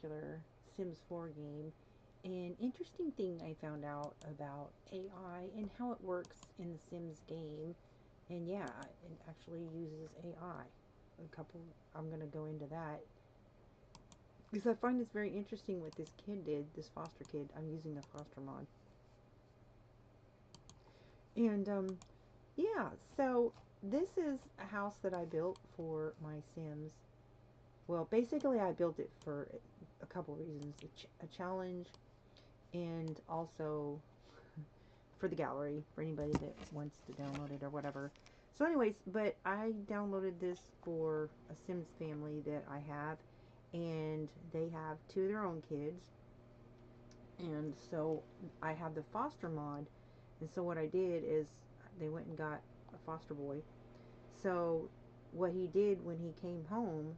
particular Sims 4 game. An interesting thing I found out about AI and how it works in the Sims game. And yeah, it actually uses AI. A couple, I'm going to go into that because I find it's very interesting what this kid did, this foster kid. I'm using the foster mod. And yeah, so this is a house that I built for my Sims. Well, basically, I built it for a couple reasons, a challenge, and also for the gallery for anybody that wants to download it or whatever. So, anyways, but I downloaded this for a Sims family that I have, and they have two of their own kids, and so I have the foster mod. And so what I did is they went and got a foster boy. So what he did when he came home,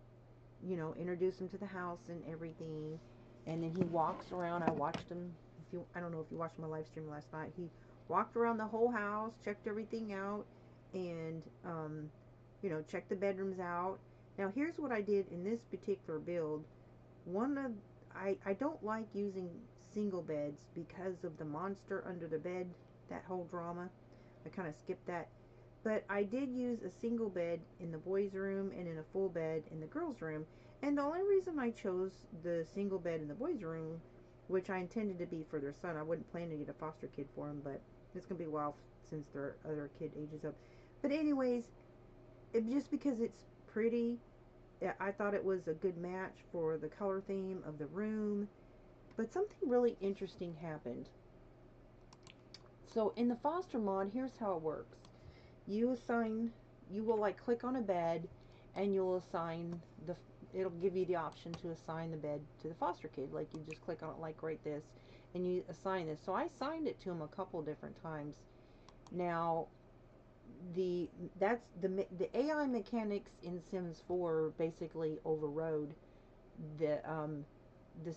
you know, introduced him to the house and everything, and then he walks around. I watched him. If you, I don't know if you watched my live stream last night. He walked around the whole house, checked everything out, and you know, checked the bedrooms out. Now here's what I did in this particular build. One of I don't like using single beds because of the monster under the bed, that whole drama. I kind of skipped that. But I did use a single bed in the boys' room and in a full bed in the girls' room. And the only reason I chose the single bed in the boys' room, which I intended to be for their son, I wasn't planning to get a foster kid for him, but it's going to be a while since their other kid ages up. But anyways, just because it's pretty, I thought it was a good match for the color theme of the room. But something really interesting happened. So in the foster mod, here's how it works. You assign, you will like click on a bed and you'll assign the, it'll give you the option to assign the bed to the foster kid. Like you just click on it like right this and you assign this. So I assigned it to him a couple different times. Now the the AI mechanics in Sims 4 basically overrode the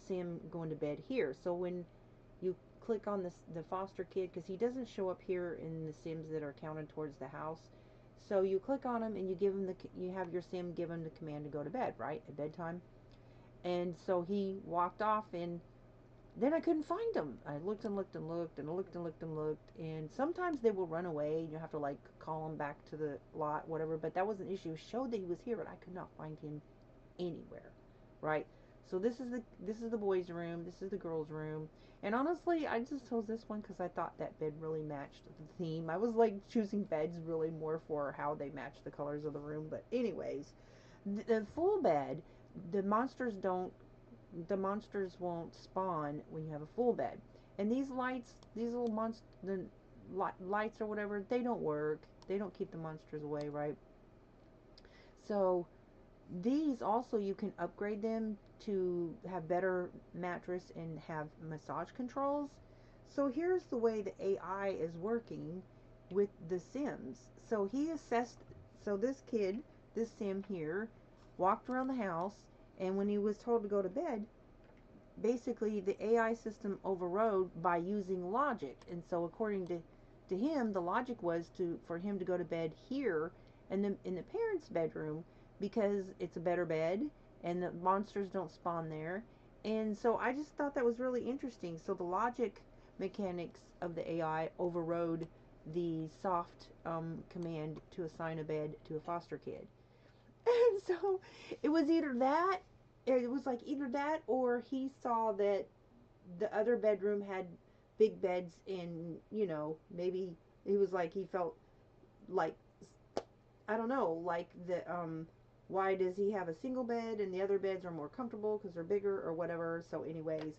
sim going to bed here. So when you click on the foster kid, because he doesn't show up here in the sims that are counted towards the house, so you click on him and you give him you have your sim give him the command to go to bed, right, at bedtime. And so he walked off, and then I couldn't find him. I looked and looked and looked and looked and looked and looked, and sometimes they will run away and you have to like call him back to the lot, whatever. But that was an issue. It showed that he was here, but I could not find him anywhere, right? So this is the boys' room. This is the girls' room. And honestly, I just chose this one because I thought that bed really matched the theme. I was like choosing beds really more for how they match the colors of the room. But anyways, the full bed, the monsters don't. The monsters won't spawn when you have a full bed. And these lights, these little the lights or whatever, they don't work. They don't keep the monsters away, right? So these also, you can upgrade them to have better mattress and have massage controls. So here's the way the AI is working with the Sims. So he assessed, so this kid, this Sim here, walked around the house, and when he was told to go to bed, basically the AI system overrode by using logic. And so according to him, the logic was to for him to go to bed here and then in the parents' bedroom because it's a better bed and the monsters don't spawn there. And so I just thought that was really interesting. So the logic mechanics of the AI overrode the soft command to assign a bed to a foster kid. And so it was either that, it was like either that or he saw that the other bedroom had big beds and, you know, maybe he was like, he felt like, I don't know, like why does he have a single bed and the other beds are more comfortable because they're bigger or whatever. So anyways,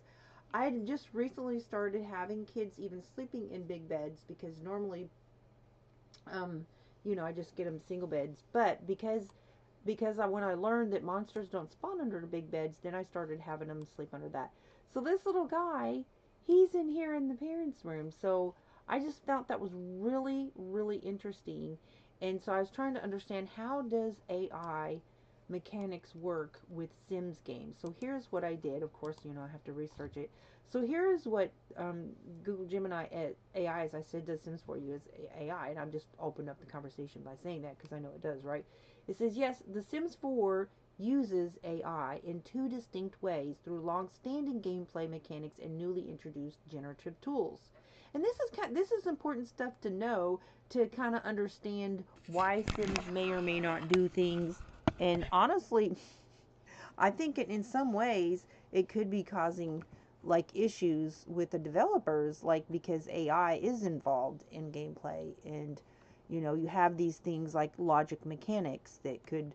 I had just recently started having kids even sleeping in big beds because normally um you know, I just get them single beds, but when I learned that monsters don't spawn under the big beds, then I started having them sleep under that. So this little guy, he's in here in the parents' room. So I just thought that was really, really interesting. And so I was trying to understand, how does AI mechanics work with Sims games. So here's what I did. Of course, you know, I have to research it. So here's what Google Gemini AI, as I said, does Sims for you, is AI. And I'm just opened up the conversation by saying that because I know it does, right? It says, yes, The Sims 4 uses AI in two distinct ways through long-standing gameplay mechanics and newly introduced generative tools. And this is important stuff to know to kind of understand why Sims may or may not do things. And honestly, I think in some ways it could be causing like issues with the developers, like because AI is involved in gameplay, and you have these things like logic mechanics that could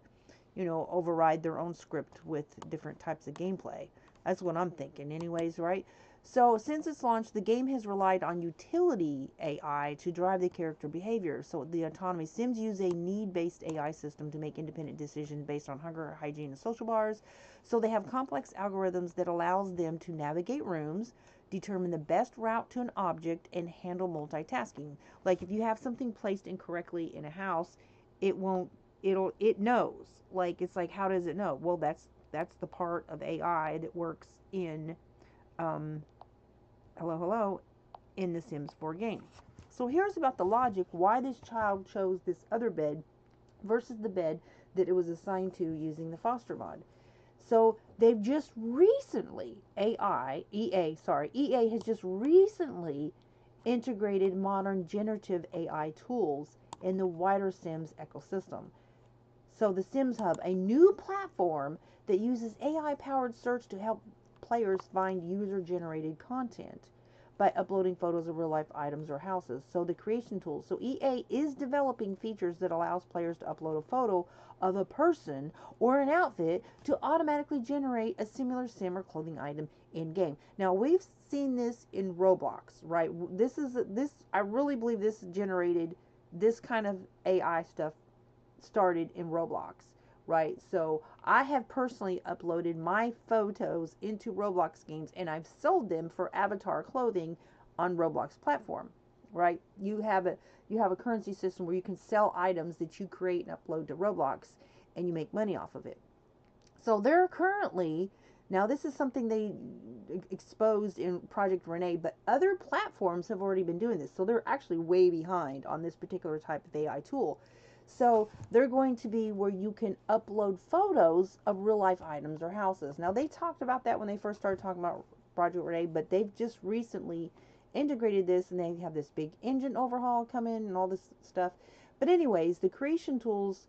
override their own script with different types of gameplay. That's what I'm thinking, anyways, right? So, since its launch, the game has relied on utility AI to drive the character behavior. So, the autonomy Sims use a need based AI system to make independent decisions based on hunger, hygiene, and social bars. So, they have complex algorithms that allows them to navigate rooms, determine the best route to an object, and handle multitasking. Like if you have something placed incorrectly in a house, it won't it knows. Like it's like, how does it know? Well, that's the part of AI that works in um hello in the Sims 4 game. So here's about the logic why this child chose this other bed versus the bed that it was assigned to using the foster mod. So they've just recently EA has just recently integrated modern generative AI tools in the wider Sims ecosystem. So the Sims Hub, a new platform that uses AI-powered search to help players find user-generated content by uploading photos of real-life items or houses. So the creation tools. So EA is developing features that allows players to upload a photo of a person or an outfit to automatically generate a similar sim or clothing item in game. Now we've seen this in Roblox, right? This I really believe this generated this kind of AI stuff started in Roblox, right? So I have personally uploaded my photos into Roblox games and I've sold them for avatar clothing on Roblox platform, right? You have a currency system where you can sell items that you create and upload to Roblox and you make money off of it. So they're currently now this is something they exposed in Project Renee, but other platforms have already been doing this. So they're actually way behind on this particular type of AI tool. So they're going to be where you can upload photos of real life items or houses. Now they talked about that when they first started talking about Project Renee, but they've just recently integrated this and they have this big engine overhaul come in and all this stuff. But anyways, the creation tools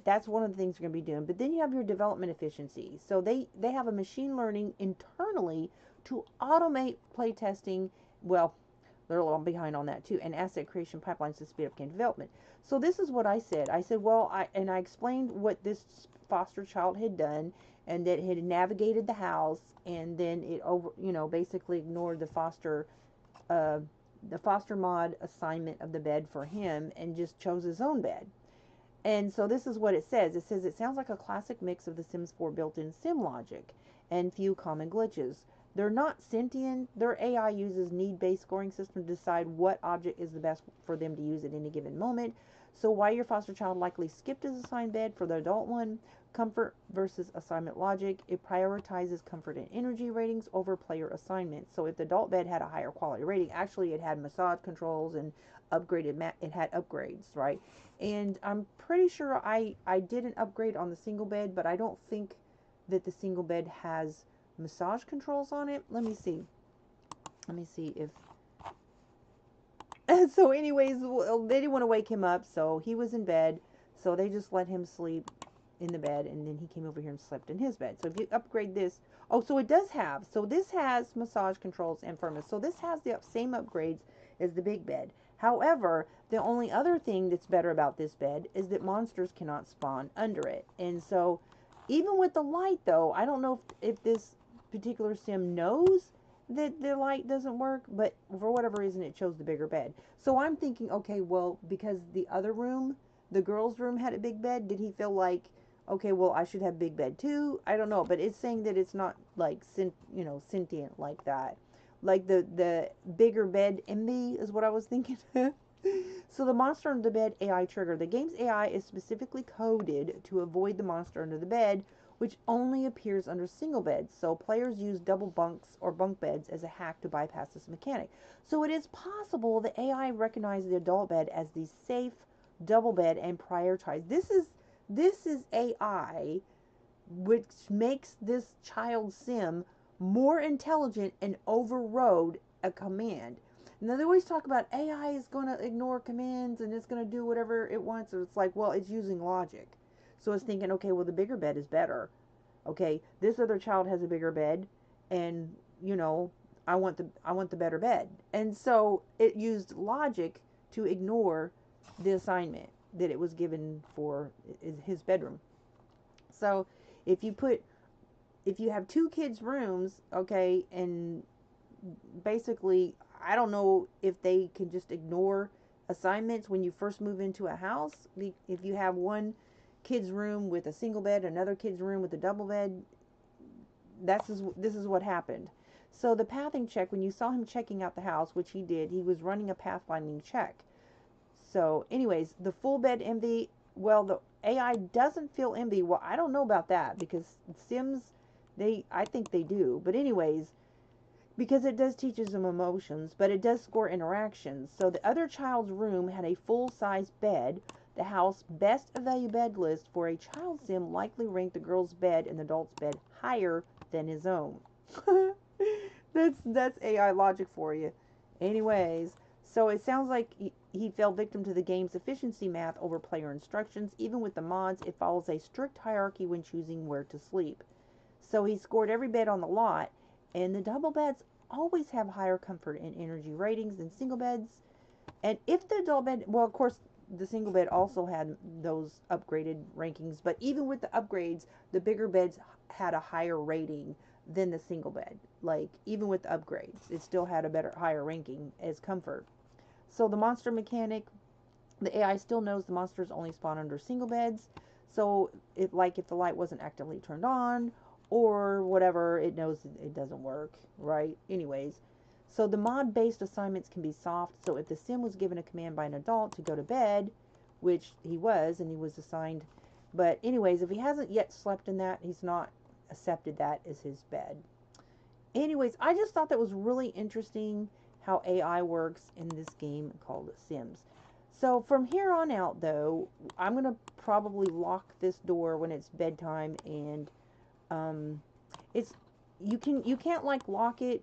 that's one of the things you're going to be doing. But then you have your development efficiency. So they have a machine learning internally to automate play testing. Well, they're a little behind on that too, and asset creation pipelines to speed up game development. So this is what I said. I said, well, I explained what this foster child had done, and that it had navigated the house, and then it basically ignored uh, the foster mod assignment of the bed for him, and just chose his own bed. And so this is what it says. It says it sounds like a classic mix of the Sims 4 built-in sim logic and few common glitches. They're not sentient. Their AI uses need-based scoring system to decide what object is the best for them to use at any given moment. So while your foster child likely skipped his assigned bed for the adult one, comfort versus assignment logic, it prioritizes comfort and energy ratings over player assignment. So if the adult bed had a higher quality rating, actually it had massage controls and it had upgrades, right? And I'm pretty sure I did an upgrade on the single bed, but I don't think that the single bed has massage controls on it. Let me see if so anyways, well, they didn't want to wake him up, so he was in bed, so they just let him sleep in the bed, and then he came over here and slept in his bed. So if you upgrade this, oh, so it does have, so this has massage controls and firmness, so this has the same upgrades as the big bed. However, the only other thing that's better about this bed is that monsters cannot spawn under it. And so even with the light though, I don't know if this particular sim knows that the light doesn't work, but for whatever reason it chose the bigger bed. So I'm thinking, okay, well, because the other room, the girls' room, had a big bed, did he feel like, okay, well, I should have big bed too? I don't know, but it's saying that it's not like sentient like that. Like the bigger bed envy is what I was thinking. So the monster under the bed AI trigger. The game's AI is specifically coded to avoid the monster under the bed, which only appears under single beds. So players use double bunks or bunk beds as a hack to bypass this mechanic. So it is possible the AI recognizes the adult bed as the safe double bed and prioritize. This is AI, which makes this child sim more intelligent and overrode a command. Now they always talk about AI is going to ignore commands and it's going to do whatever it wants. So it's like, well, it's using logic. So it's thinking, okay, well, the bigger bed is better. Okay, this other child has a bigger bed, and you know, I want the better bed. And so it used logic to ignore the assignment that it was given for his bedroom. So if you put if you have two kids' rooms, okay, and basically, I don't know if they can just ignore assignments when you first move into a house. If you have one kid's room with a single bed, another kid's room with a double bed, this is what happened. So the pathing check, when you saw him checking out the house, which he did, he was running a pathfinding check. So, anyways, the full bed envy. Well, the AI doesn't feel envy. Well, I don't know about that because Sims, I think they do. But anyways, because it does teaches them emotions, but it does score interactions. So the other child's room had a full-size bed. The house best of value bed list for a child sim likely ranked the girl's bed and the adult's bed higher than his own. That's AI logic for you. Anyways, so it sounds like he fell victim to the game's efficiency math over player instructions. Even with the mods, it follows a strict hierarchy when choosing where to sleep. So he scored every bed on the lot, and the double beds always have higher comfort and energy ratings than single beds. And if the double bed, well, of course, the single bed also had those upgraded rankings, but even with the upgrades, the bigger beds had a higher rating than the single bed. Like, even with the upgrades, it still had a higher ranking as comfort. So the monster mechanic, the AI still knows the monsters only spawn under single beds. So if the light wasn't actively turned on or whatever, it knows it doesn't work, right? Anyways, so the mod based assignments can be soft. So if the sim was given a command by an adult to go to bed, which he was, and he was assigned, but anyways, if he hasn't yet slept in that, he's not accepted that as his bed. Anyways, I just thought that was really interesting how AI works in this game called Sims. So from here on out, though, I'm gonna probably lock this door when it's bedtime, and it's you can't like lock it.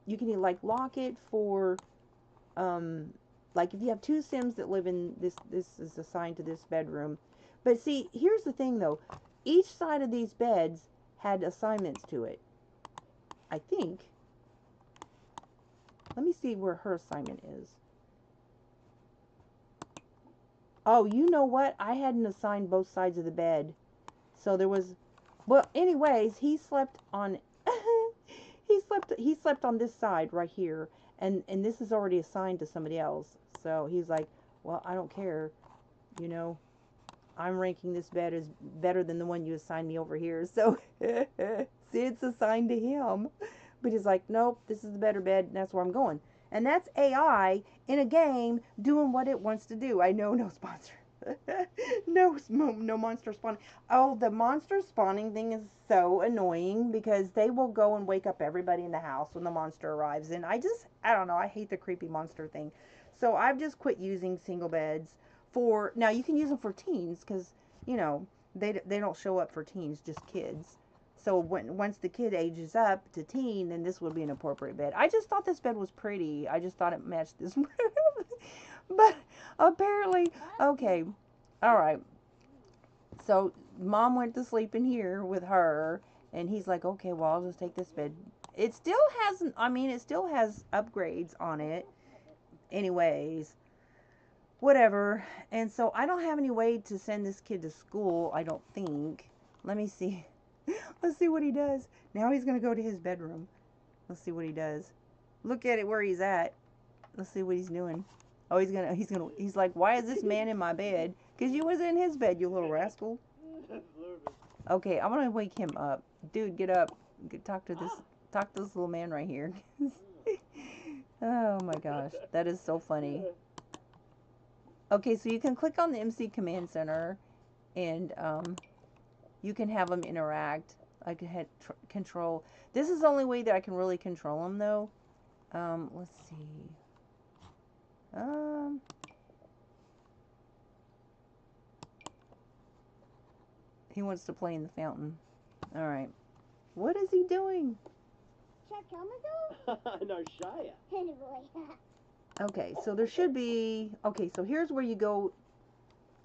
You can like lock it for like if you have two Sims that live in this is assigned to this bedroom. But see, here's the thing though, each side of these beds had assignments to it. I think. Let me see where her assignment is. Oh, you know what? I hadn't assigned both sides of the bed. So there was, well, anyways, he slept on he slept on this side right here, and this is already assigned to somebody else. So he's like, "Well, I don't care. You know, I'm ranking this bed as better than the one you assigned me over here." So see, it's assigned to him. But he's like, "Nope, this is the better bed, and that's where I'm going." And that's AI in a game doing what it wants to do. I know, no sponsor. No monster spawning. Oh, the monster spawning thing is so annoying because they will go and wake up everybody in the house when the monster arrives. And I don't know, I hate the creepy monster thing. So I've just quit using single beds for, now you can use them for teens because, you know, they don't show up for teens, just kids. So once the kid ages up to teen, then this would be an appropriate bed. I just thought this bed was pretty. I just thought it matched this. But apparently, okay, all right. So mom went to sleep in here with her, and he's like, okay, well, I'll just take this bed. It still hasn't, I mean, it still has upgrades on it. Anyways, whatever. And so I don't have any way to send this kid to school, I don't think. Let me see. Let's see what he does. Now he's going to go to his bedroom. Let's see what he does. Look at it where he's at. Let's see what he's doing. Oh, he's like, why is this man in my bed? Because you was in his bed, you little rascal. Okay, I'm going to wake him up. Dude, get up. Talk to this little man right here. Oh my gosh, that is so funny. Okay, so you can click on the MC Command Center, and you can have them interact. I can hit control. This is the only way that I can really control them, though. Let's see. He wants to play in the fountain. All right. What is he doing? No, Shia. Okay, so there should be... Okay, so here's where you go...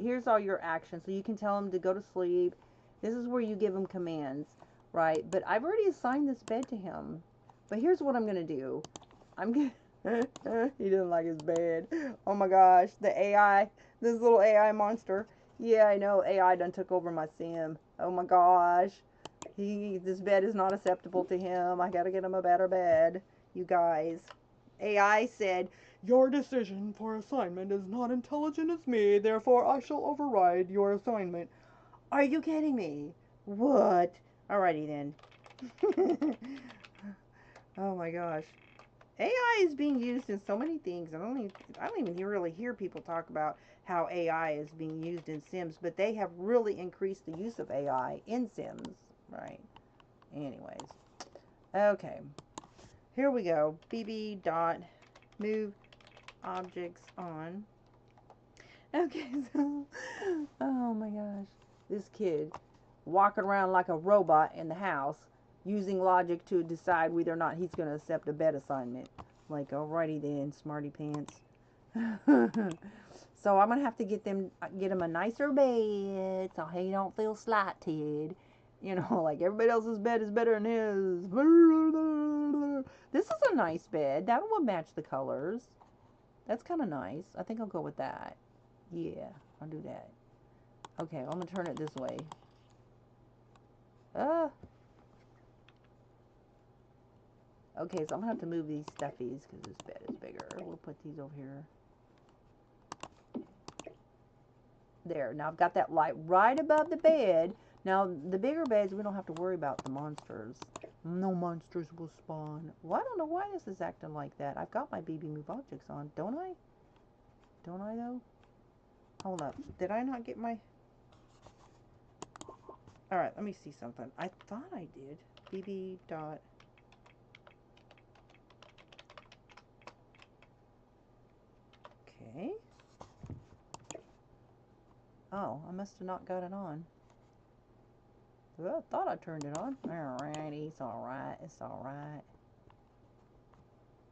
Here's all your actions. So you can tell him to go to sleep. This is where you give him commands, right? But I've already assigned this bed to him. But here's what I'm going to do. I'm going to... He doesn't like his bed. Oh my gosh, the AI. This little AI monster. Yeah, I know. AI done took over my sim. Oh my gosh. This bed is not acceptable to him. I gotta get him a better bed. You guys. AI said, your decision for assignment is not intelligent as me, therefore I shall override your assignment. Are you kidding me? What? Alrighty then. Oh my gosh. AI is being used in so many things. I don't even really hear people talk about how AI is being used in Sims, but they have really increased the use of AI in Sims, right? Anyways. Okay. Here we go. BB dot move objects on. Okay, so oh my gosh. This kid walking around like a robot in the house, using logic to decide whether or not he's going to accept a bed assignment. Like, alrighty then, smarty pants. So I'm going to have to get him a nicer bed so he don't feel slighted. You know, like everybody else's bed is better than his. This is a nice bed. That will match the colors. That's kind of nice. I think I'll go with that. Yeah, I'll do that. Okay, I'm going to turn it this way. Okay, so I'm going to have to move these stuffies because this bed is bigger. We'll put these over here. There. Now I've got that light right above the bed. Now, the bigger beds, we don't have to worry about the monsters. No monsters will spawn. Well, I don't know why this is acting like that. I've got my BB Move Objects on, don't I? Don't I, though? Hold up. Did I not get my... Alright, let me see something. I thought I did. BB dot... Okay. Oh, I must have not got it on. Well, I thought I turned it on. Alrighty, it's alright, it's alright.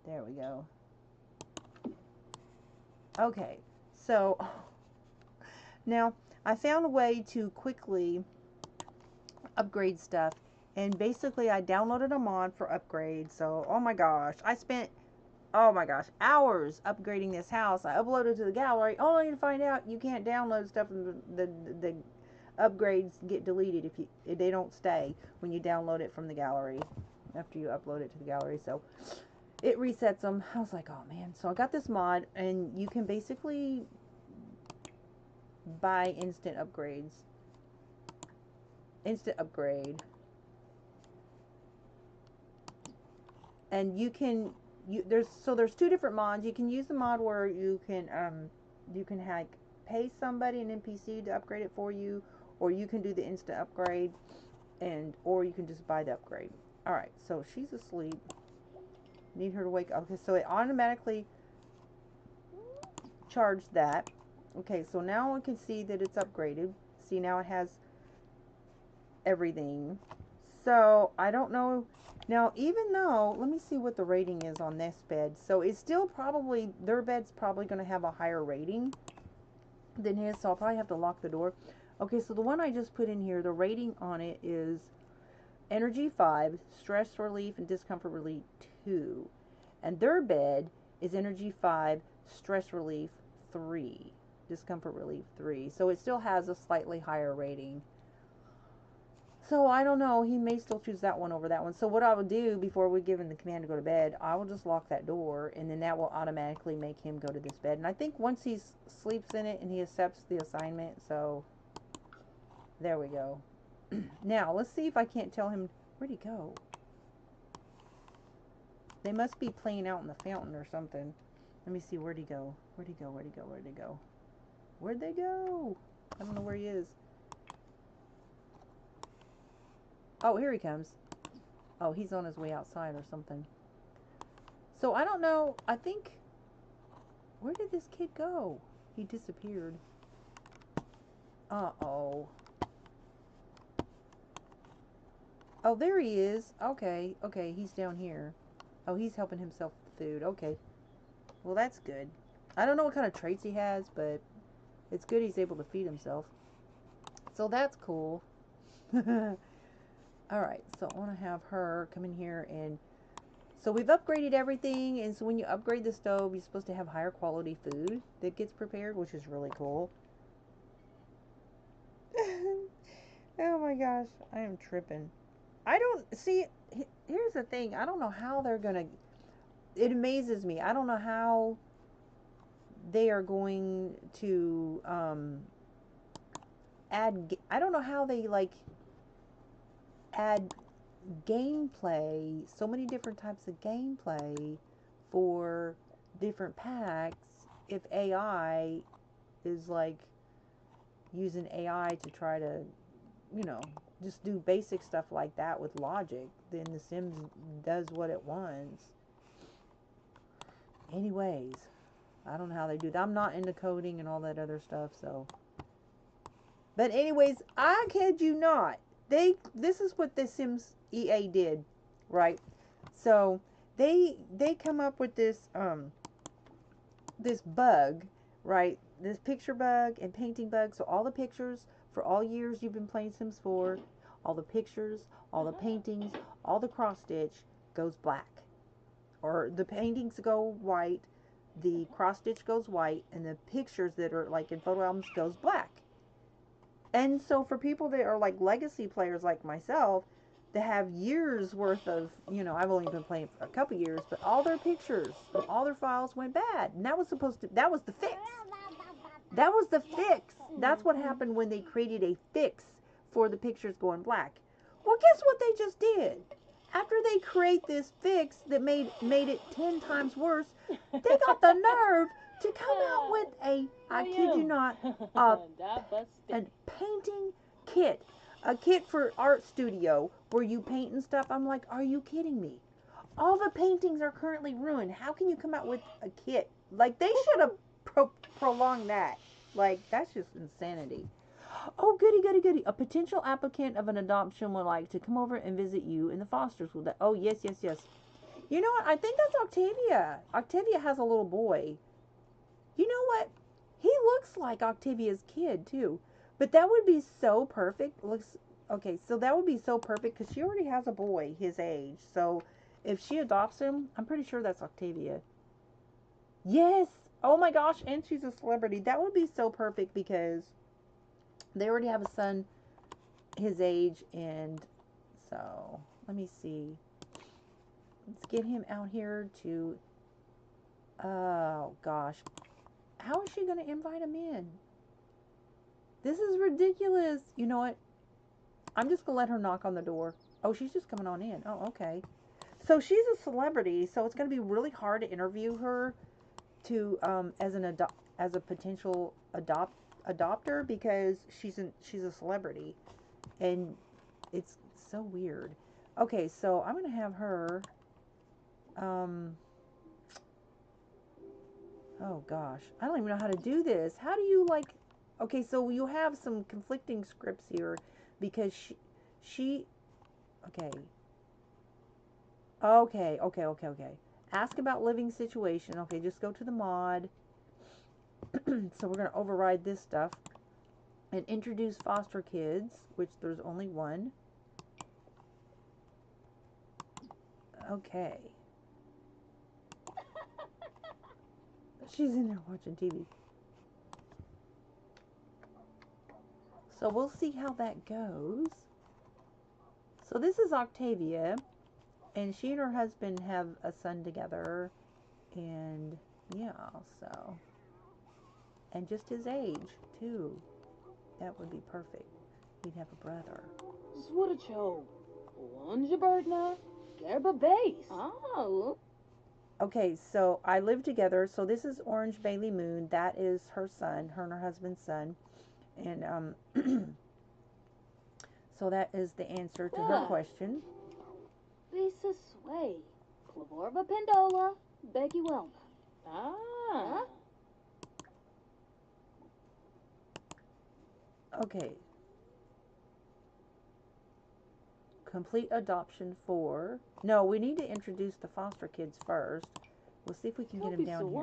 There we go. Okay, so now I found a way to quickly upgrade stuff, and basically I downloaded a mod for upgrade. So, oh my gosh, I spent, oh my gosh, hours upgrading this house. I uploaded to the gallery only to find out you can't download stuff and the upgrades get deleted if they don't stay when you download it from the gallery after you upload it to the gallery. So it resets them. I was like, oh man. So I got this mod, and you can basically buy instant upgrades. Instant upgrade. And you can there's two different mods. You can use the mod where you can like pay somebody, an NPC, to upgrade it for you, or you can do the instant upgrade, or you can just buy the upgrade. Alright, so she's asleep. Need her to wake up. Okay, so it automatically charged that. Okay, so now we can see that it's upgraded. See, now it has everything. So I don't know. Now, even though, let me see what the rating is on this bed. So it's still probably, their bed's probably going to have a higher rating than his, so I'll probably have to lock the door. Okay, so the one I just put in here, the rating on it is Energy 5, Stress Relief and Discomfort Relief 2. And their bed is Energy 5, Stress Relief 3, Discomfort Relief 3. So it still has a slightly higher rating. So I don't know, he may still choose that one over that one. So what I will do before we give him the command to go to bed, I will just lock that door, and then that will automatically make him go to this bed. And I think once he sleeps in it and he accepts the assignment, so there we go. Now, let's see if I can't tell him, where'd he go? They must be playing out in the fountain or something. Let me see, where'd he go? Where'd he go? Where'd he go? Where'd he go? Where'd they go? I don't know where he is. Oh, here he comes. Oh, he's on his way outside or something. So, I don't know. I think... Where did this kid go? He disappeared. Uh-oh. Oh, there he is. Okay, okay, he's down here. Oh, he's helping himself with food. Okay. Well, that's good. I don't know what kind of traits he has, but it's good he's able to feed himself. So that's cool. Alright, so I want to have her come in here and... So we've upgraded everything, and so when you upgrade the stove, you're supposed to have higher quality food that gets prepared, which is really cool. Oh my gosh, I am tripping. I don't... See, here's the thing. I don't know how they're going to... It amazes me. I don't know how they are going to add... I don't know how they, like, add gameplay, so many different types of gameplay for different packs if AI is like using AI to try to, you know, just do basic stuff like that with logic, then The Sims does what it wants. Anyways, I don't know how they do that. I'm not into coding and all that other stuff, so. But anyways, I kid you not. This is what The Sims EA did, right? So they come up with this this bug, right? This picture bug and painting bug. So all the pictures for all years you've been playing Sims 4, all the pictures, all the paintings, all the cross stitch goes black. Or the paintings go white, the cross stitch goes white, and the pictures that are like in photo albums goes black. And so for people that are like legacy players like myself, that have years worth of, you know, I've only been playing for a couple years, but all their pictures, all their files went bad. And that was that was the fix. That was the fix. That's what happened when they created a fix for the pictures going black. Well, guess what they just did? After they create this fix that made it 10 times worse, they got the nerve to come out with I kid you not, a painting kit. A kit for art studio where you paint and stuff. I'm like, are you kidding me? All the paintings are currently ruined. How can you come out with a kit? Like, they should have prolonged that. Like, that's just insanity. Oh, goody, goody, goody. A potential applicant of an adoption would like to come over and visit you in the foster school. Oh, yes, yes, yes. You know what? I think that's Octavia. Octavia has a little boy. You know what? He looks like Octavia's kid, too. But that would be so perfect. Looks okay, so that would be so perfect because she already has a boy his age. So if she adopts him, I'm pretty sure that's Octavia. Yes. Oh my gosh, and she's a celebrity. That would be so perfect because they already have a son his age, and so let me see. Let's get him out here to. Oh gosh, how is she going to invite him in? This is ridiculous. You know what? I'm just going to let her knock on the door. Oh, she's just coming on in. Oh, okay. So she's a celebrity, so it's going to be really hard to interview her to as a potential adopter because she's a celebrity, and it's so weird. Okay, so I'm going to have her oh gosh, I don't even know how to do this. How do you like... Okay, so you have some conflicting scripts here because she okay. Okay. Ask about living situation. Okay, just go to the mod. So we're going to override this stuff and introduce foster kids, which there's only one. Okay. She's in there watching TV. So we'll see how that goes. So this is Octavia, and she and her husband have a son together, and yeah, so, and just his age too. That would be perfect. He'd have a brother. Swudacho. Onjabirdna. Gerba base. Oh. Okay, so I live together. So this is Orange Bailey Moon. That is her son, her and her husband's son, and so that is the answer to her question. Lisa Sway. Clavorva Pendola. Becky Welna. Ah. Okay. complete adoption for... No, we need to introduce the foster kids first. We'll see if we can get them down here.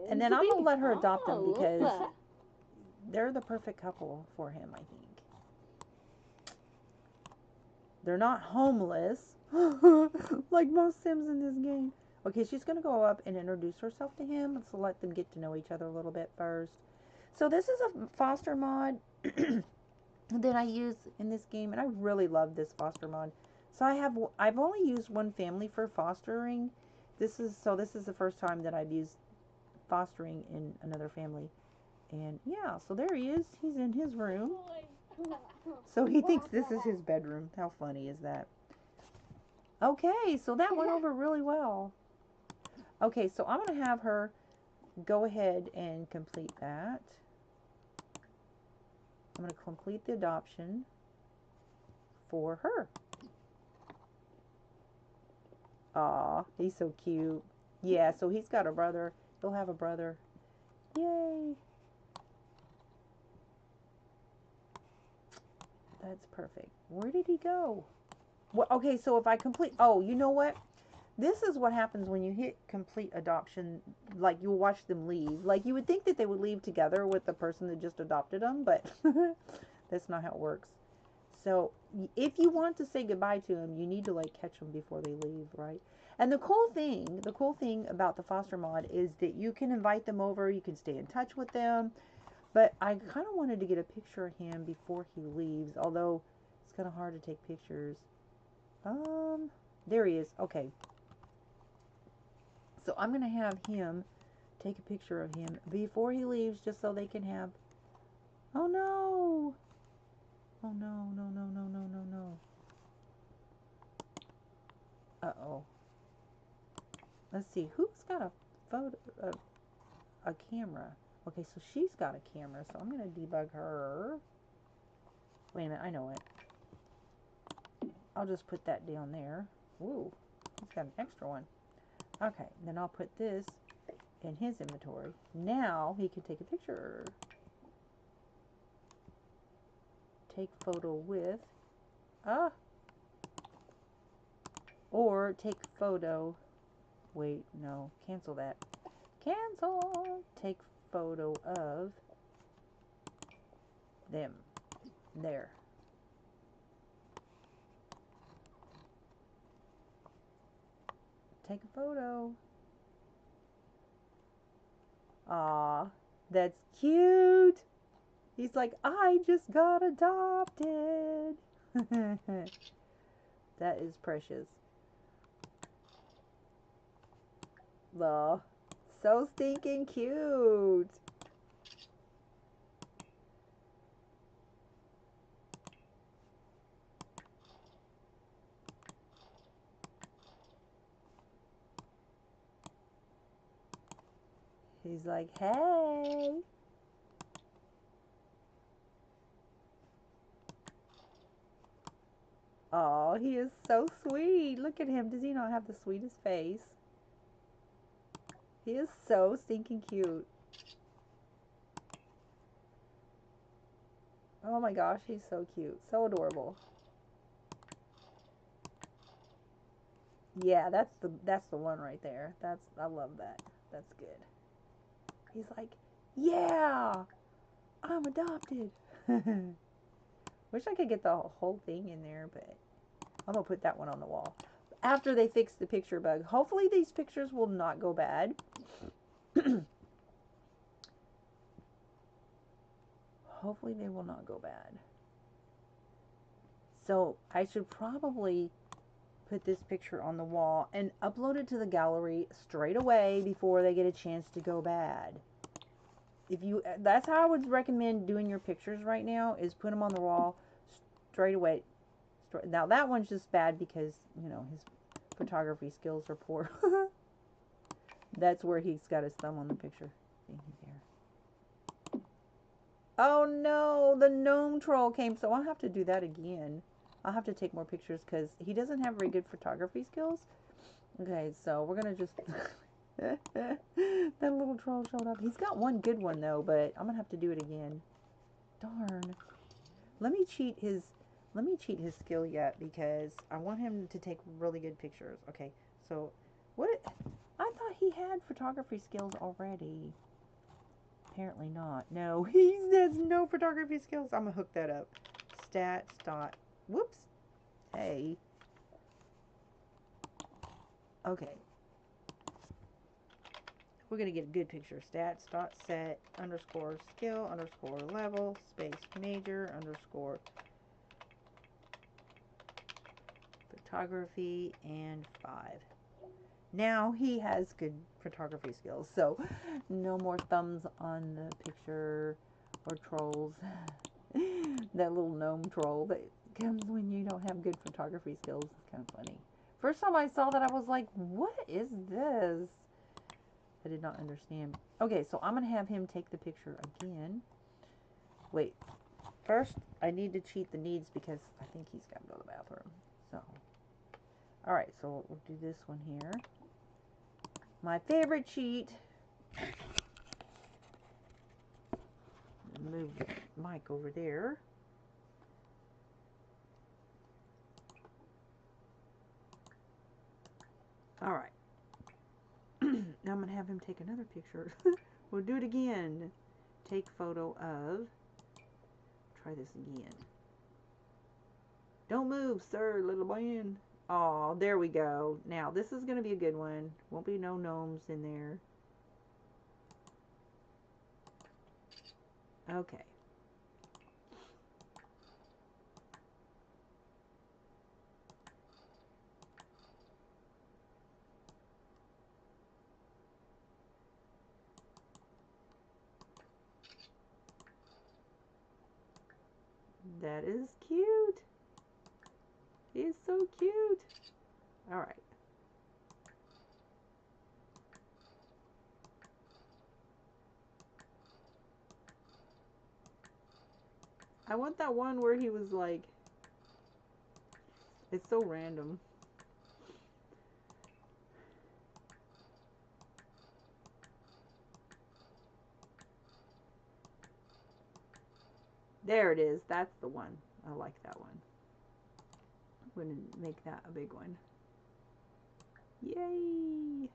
And then I'm going to let her adopt them because they're the perfect couple for him, I think. They're not homeless, like most Sims in this game. Okay, she's going to go up and introduce herself to him. So let them get to know each other a little bit first. So this is a foster mod that I use in this game, and I really love this foster mod. So I've only used one family for fostering. This is the first time that I've used fostering in another family. And yeah, so there he is. He's in his room. So he thinks this is his bedroom. How funny is that? Okay, so that went over really well. Okay, so I'm going to have her go ahead and complete that. I'm going to complete the adoption for her. Aw, he's so cute. Yeah, so he's got a brother. He'll have a brother. Yay. That's perfect. Where did he go? Well, okay, so if I complete... Oh, you know what? This is what happens when you hit complete adoption. Like, you'll watch them leave. Like, you would think that they would leave together with the person that just adopted them, but that's not how it works. So, if you want to say goodbye to them, you need to, like, catch them before they leave, right? And the cool thing about the foster mod is that you can invite them over, you can stay in touch with them. But I kind of wanted to get a picture of him before he leaves, although it's kind of hard to take pictures. There he is. Okay. So I'm going to have him take a picture of him before he leaves, just so they can have... Oh, no. Oh, no, no, no, no, no, no, no. Uh-oh. Let's see. Who's got a photo... a camera? Okay, so she's got a camera, so I'm going to debug her. Wait a minute, I know it. I'll just put that down there. Woo, he's got an extra one. Okay, then I'll put this in his inventory. Now he can take a picture. Take photo with, or take photo, wait, no, cancel that. Cancel! Take photo of them. There. Take a photo. Aw, that's cute. He's like, I just got adopted. That is precious. Aw, so stinking cute. He's like, hey. Oh, he is so sweet. Look at him. Does he not have the sweetest face? He is so stinking cute. Oh my gosh, he's so cute. So adorable. Yeah, that's the one right there. I love that. That's good. He's like, yeah, I'm adopted. Wish I could get the whole thing in there, but I'm going to put that one on the wall. After they fix the picture bug. Hopefully these pictures will not go bad. Hopefully they will not go bad. So I should probably put this picture on the wall and upload it to the gallery straight away before they get a chance to go bad. That's how I would recommend doing your pictures right now, is put them on the wall straight away. Now that one's just bad because, you know, his photography skills are poor. That's where he's got his thumb on the picture. There. Oh no, the gnome troll came, so I'll have to do that again. I'll have to take more pictures because he doesn't have very good photography skills. Okay, so we're gonna just... That little troll showed up. He's got one good one though, but I'm gonna have to do it again. Darn. Let me cheat his let me cheat his skill yet because I want him to take really good pictures. Okay, so what? I thought he had photography skills already. Apparently not. No, he has no photography skills. I'm gonna hook that up. Stats dot. Whoops. Hey. Okay. We're gonna get a good picture. Stats dot set underscore skill underscore level space major underscore photography and 5. Now he has good photography skills, so no more thumbs on the picture or trolls. That little gnome troll that comes when you don't have good photography skills is kind of funny. First time I saw that, I was like, what is this? I did not understand. Okay, so I'm going to have him take the picture again. Wait, first I need to cheat the needs because I think he's got to go to the bathroom. So, alright, so we'll do this one here. My favorite cheat. Move the mic over there. Alright. Now I'm going to have him take another picture. We'll do it again. Take photo of. Try this again. Don't move, sir, little man. Oh, there we go. Now, this is going to be a good one. Won't be no gnomes in there. Okay. That is cute. He's so cute. All right. I want that one where he was like, it's so random. There it is. That's the one. I like that one. I'm going to make that a big one. Yay!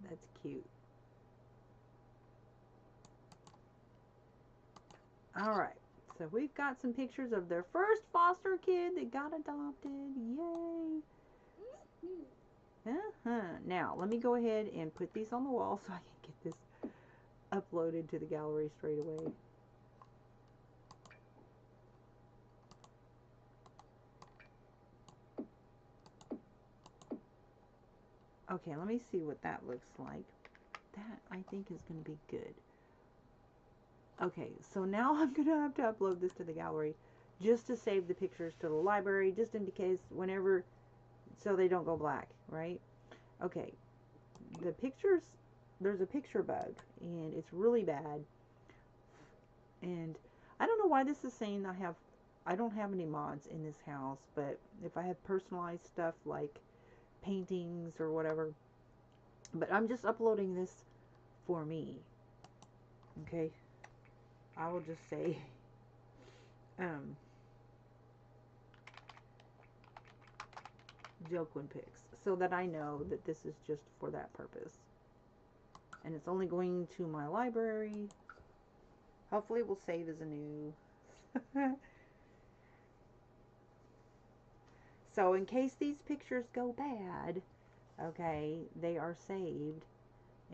That's cute. Alright, so we've got some pictures of their first foster kid that got adopted. Yay! Now, let me go ahead and put these on the wall so I can get this uploaded to the gallery straight away. Okay, let me see what that looks like. That, I think, is going to be good. Okay, so now I'm going to have to upload this to the gallery just to save the pictures to the library, just in case whenever, so they don't go black, right? Okay, the pictures, there's a picture bug, and it's really bad. And I don't know why this is saying I don't have any mods in this house, but if I have personalized stuff like paintings or whatever, but I'm just uploading this for me. Okay, I will just say Joquin Picks so that I know that this is just for that purpose, and it's only going to my library. Hopefully it will save as a new. So in case these pictures go bad, okay, they are saved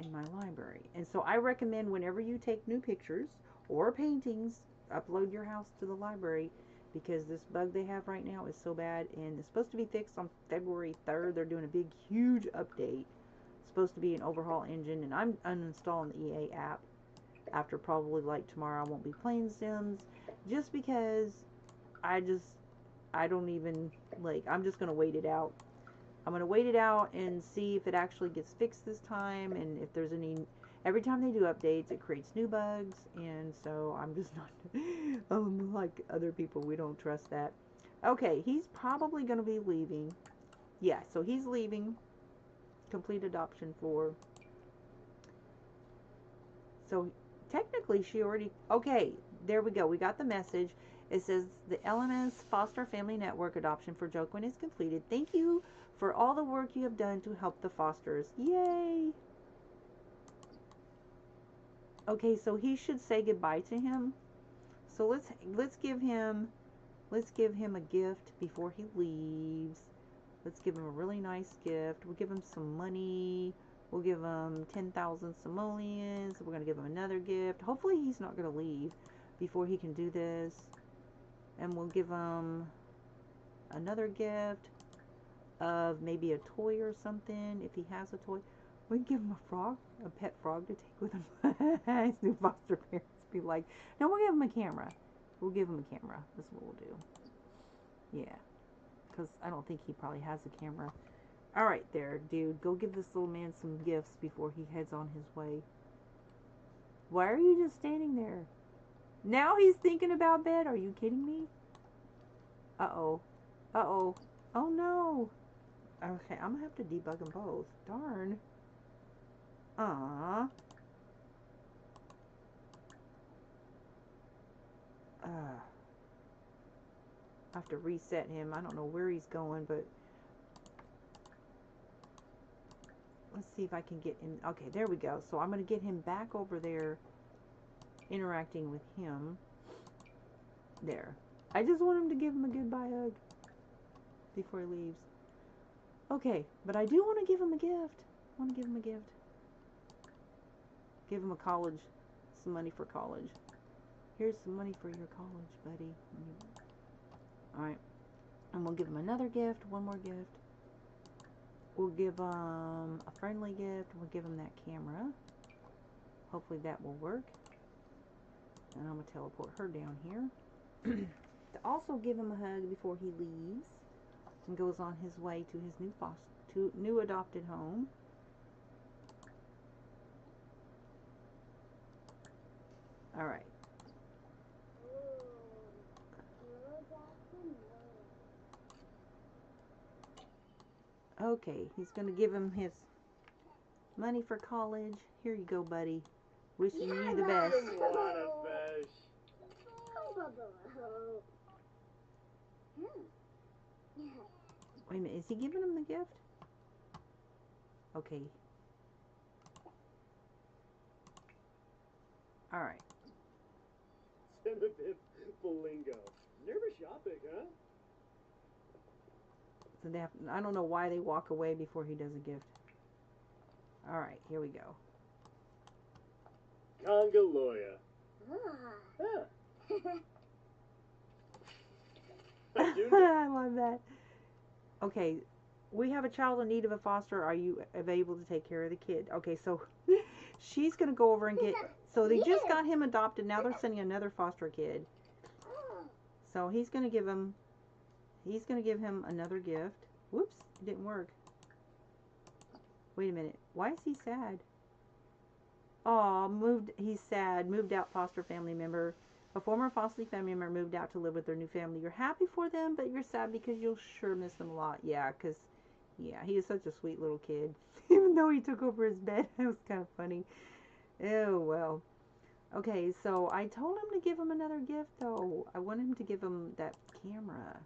in my library. And so I recommend whenever you take new pictures or paintings, upload your house to the library, because this bug they have right now is so bad, and it's supposed to be fixed on February 3rd. They're doing a big, huge update. It's supposed to be an overhaul engine, and I'm uninstalling the EA app after probably like tomorrow. I won't be playing Sims just because I don't even, like, I'm just going to wait it out. I'm going to wait it out and see if it actually gets fixed this time, and if there's any. Every time they do updates, it creates new bugs, and so I'm just not like other people. We don't trust that. Okay, he's probably going to be leaving. Yeah, so he's leaving. Complete adoption for. So technically she already. Okay, there we go. We got the message. It says the LMS Foster Family Network adoption for Joaquin is completed. Thank you for all the work you have done to help the Fosters. Yay! Okay, so he should say goodbye to him. So let's give him a gift before he leaves. Let's give him a really nice gift. We'll give him some money. We'll give him 10,000 simoleons. We're going to give him another gift. Hopefully he's not going to leave before he can do this. And we'll give him another gift of maybe a toy or something, if he has a toy. We can give him a frog, a pet frog to take with him. His new foster parents be like, no, we'll give him a camera. We'll give him a camera. That's what we'll do. Yeah. Because I don't think he probably has a camera. Alright there, dude. Go give this little man some gifts before he heads on his way. Why are you just standing there? Now he's thinking about bed? Are you kidding me? Uh-oh. Uh-oh. Oh, no. Okay, I'm going to have to debug them both. Darn. Aww. I have to reset him. I don't know where he's going, but let's see if I can get him. Okay, there we go. So I'm going to get him back over there interacting with him. There. I just want him to give him a goodbye hug before he leaves. Okay, but I do want to give him a gift. I want to give him a gift. Give him a college, some money for college. Here's some money for your college, buddy. Alright. And we'll give him another gift, one more gift. We'll give him a friendly gift. We'll give him that camera. Hopefully that will work. And I'm going to teleport her down here. To also give him a hug before he leaves. And goes on his way to his new adopted home. Alright. Okay, he's going to give him his money for college. Here you go, buddy. Wishing you the best. Wait a minute, is he giving him the gift? Okay. Alright. Bolingo. Never shopping, huh? So they have, I don't know why they walk away before he does a gift. Alright, here we go. Congaloya. I love that. Okay, we have a child in need of a foster. Are you able to take care of the kid? Okay, so she's going to go over and get... So they just got him adopted. Now they're sending another foster kid. So he's going to give him... He's going to give him another gift. Whoops, it didn't work. Wait a minute. Why is he sad? Oh, he's sad. Moved out foster family member. A former foster family member moved out to live with their new family. You're happy for them, but you're sad because you'll sure miss them a lot. Yeah, because, yeah, he is such a sweet little kid. Even though he took over his bed. It was kind of funny. Oh, well. Okay, so I told him to give him another gift, though. I wanted him to give him that camera.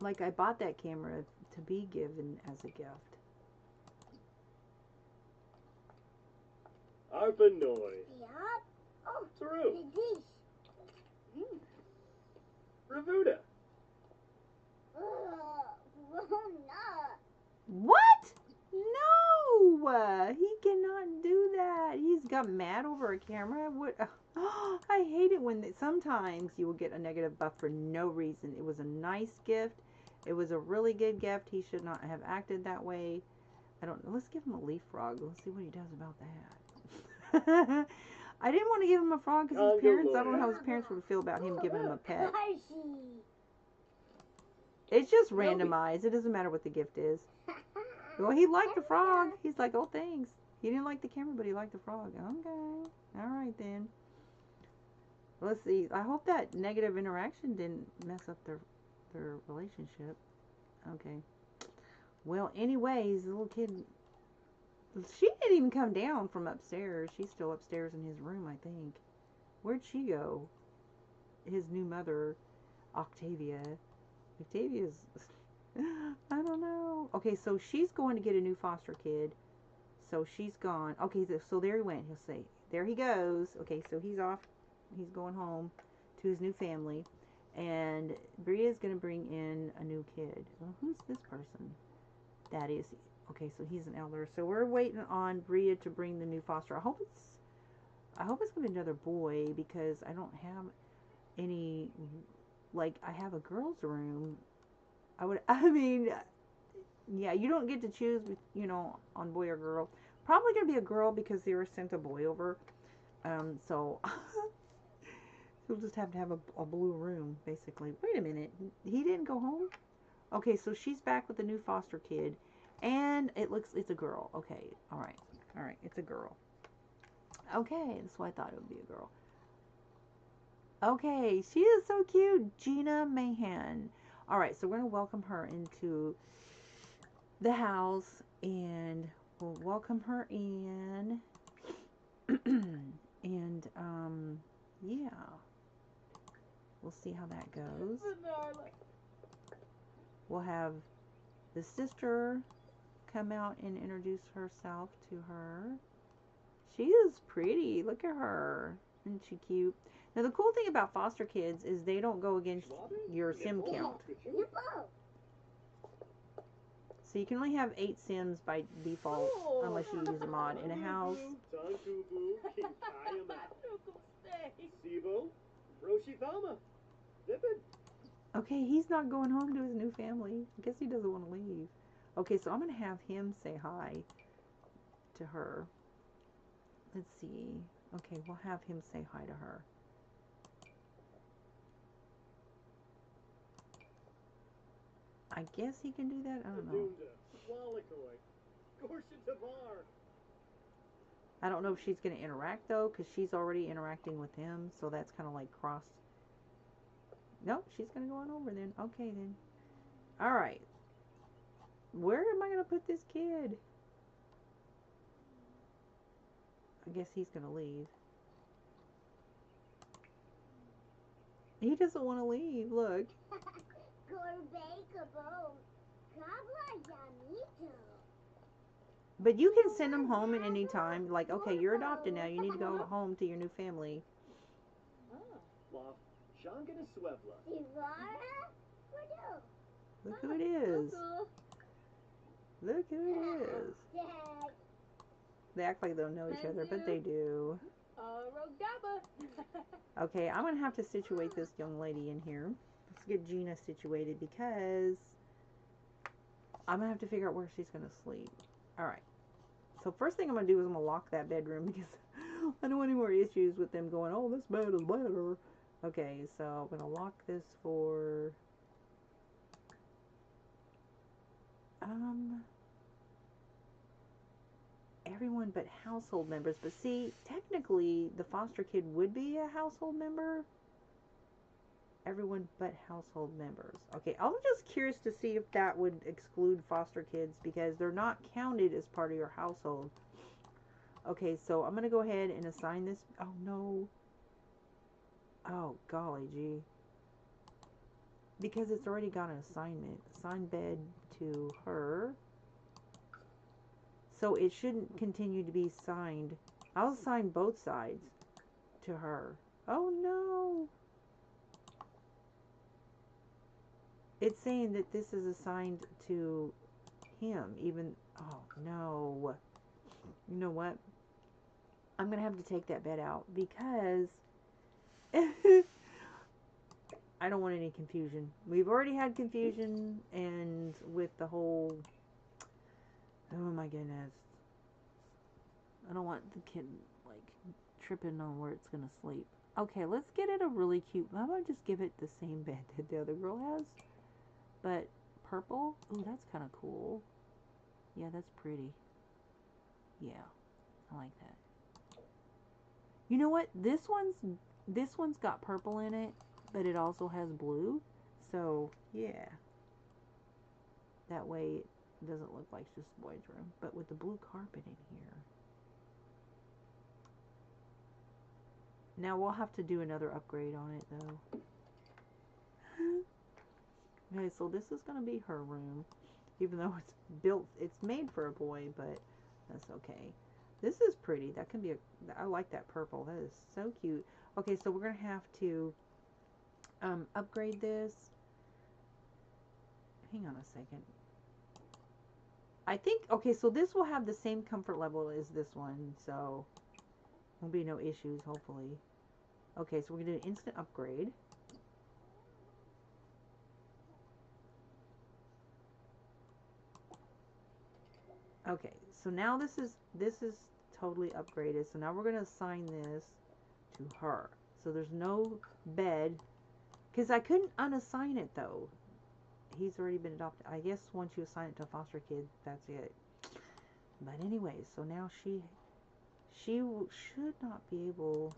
Like, I bought that camera to be given as a gift. Arpanoi. Yup. Oh, Saru. this. Ravuda. Well, not. What? No! He cannot do that. He's got mad over a camera. What? I hate it when sometimes you will get a negative buff for no reason. It was a nice gift. It was a really good gift. He should not have acted that way. I don't know. Let's give him a leaf frog. Let's see what he does about that. I didn't want to give him a frog because his parents, I don't know how his parents would feel about him giving him a pet. Archie. It's just Toby. randomized. It doesn't matter what the gift is. Well, he liked the frog. He's like, oh, thanks. He didn't like the camera, but he liked the frog. Okay. All right, then. Let's see. I hope that negative interaction didn't mess up their relationship. Okay. Well, anyways, the little kid, she didn't even come down from upstairs. She's still upstairs in his room, I think. Where'd she go? His new mother, Octavia. Octavia's, I don't know. Okay, so she's going to get a new foster kid. So she's gone. Okay, so there he went. He'll say, there he goes. Okay, so he's off. He's going home to his new family. And Bria's going to bring in a new kid. Well, who's this person? That is, okay, so he's an elder. So we're waiting on Bria to bring the new foster. I hope it's going to be another boy, because I don't have any, like, I have a girl's room. I mean, yeah, you don't get to choose, you know, on boy or girl. Probably going to be a girl because they were sent a boy over. So you'll just have to have a blue room, basically. Wait a minute. He didn't go home? Okay, so she's back with the new foster kid. And it's a girl. Okay, all right, it's a girl. Okay, that's why I thought it would be a girl. Okay, she is so cute. Gina Mahan. All right, so we're going to welcome her into the house, and we'll welcome her in. And, yeah. We'll see how that goes. We'll have the sister come out and introduce herself to her. She is pretty. Look at her. Isn't she cute? Now, the cool thing about foster kids is they don't go against your sim count. So you can only have 8 sims by default unless you use a mod in a house. Okay, he's not going home to his new family. I guess he doesn't want to leave. Okay, so I'm going to have him say hi to her. Let's see. Okay, we'll have him say hi to her. I guess he can do that? I don't know. I don't know if she's going to interact, though, because she's already interacting with him, so that's kind of like cross. Nope, she's going to go on over then. Okay, then. All right. Where am I going to put this kid? I guess he's going to leave. He doesn't want to leave, look. But you can send him home at any time. Like, okay, you're adopted now. You need to go home to your new family. Look who it is. Look who it is. They act like they don't know each other, but they do. Okay, I'm going to have to situate this young lady in here. Let's get Gina situated because I'm going to have to figure out where she's going to sleep. Alright. So first thing I'm going to do is I'm going to lock that bedroom because I don't want any more issues with them going, oh, this bed is better. Okay, so I'm going to lock this for... everyone but household members. But see, technically, the foster kid would be a household member. Everyone but household members. Okay, I'm just curious to see if that would exclude foster kids because they're not counted as part of your household. Okay, so I'm going to go ahead and assign this. Oh, no. Oh, golly gee. Because it's already got an assignment. Assign bed to her. So it shouldn't continue to be signed. I'll assign both sides to her. Oh, no. It's saying that this is assigned to him, even... Oh, no. You know what? I'm going to have to take that bed out because... I don't want any confusion. We've already had confusion, and with the whole... Oh, my goodness. I don't want the kid, like, tripping on where it's going to sleep. Okay, let's get it a really cute... How about just give it the same bed that the other girl has? But purple? Ooh, that's kind of cool. Yeah, that's pretty. Yeah, I like that. You know what? This one's got purple in it, but it also has blue. So, yeah. That way it doesn't look like just boys' room, but with the blue carpet in here. Now we'll have to do another upgrade on it though. Okay, so this is going to be her room. Even though it's made for a boy, but that's okay. This is pretty. That can be I like that purple. That is so cute. Okay, so we're going to have to upgrade this. Hang on a second. I think, okay, so this will have the same comfort level as this one, so won't be no issues, hopefully. Okay, so we're going to do an instant upgrade. Okay, so now this is totally upgraded. So now we're going to assign this to her. So there's no bed, because I couldn't unassign it though. He's already been adopted. I guess once you assign it to a foster kid, that's it. But anyway, so now she should not be able.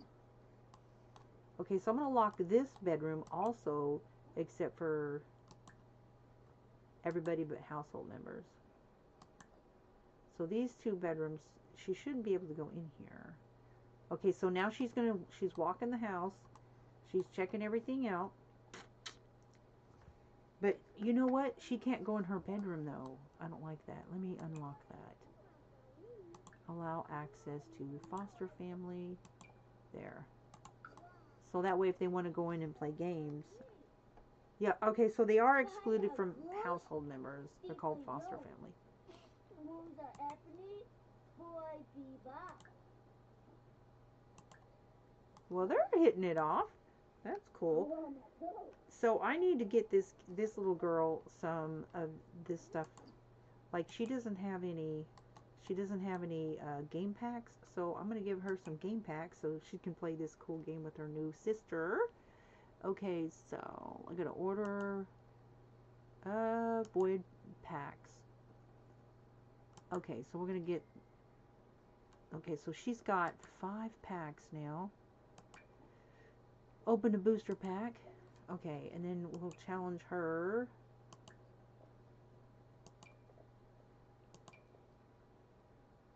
Okay, so I'm going to lock this bedroom also, except for everybody but household members. So these two bedrooms, she shouldn't be able to go in here. Okay, so now she's walking the house. She's checking everything out. But you know what? She can't go in her bedroom though. I don't like that. Let me unlock that. Allow access to foster family. There. So that way if they want to go in and play games. Yeah, okay, so they are excluded from household members. They're called foster family. Well, they're hitting it off. That's cool. So I need to get this little girl some of this stuff. Like she doesn't have any game packs. So I'm gonna give her some game packs so she can play this cool game with her new sister. Okay, so I'm gonna order void packs. Okay, so we're gonna get. Okay, so she's got 5 packs now. Open a booster pack. Okay, and then we'll challenge her.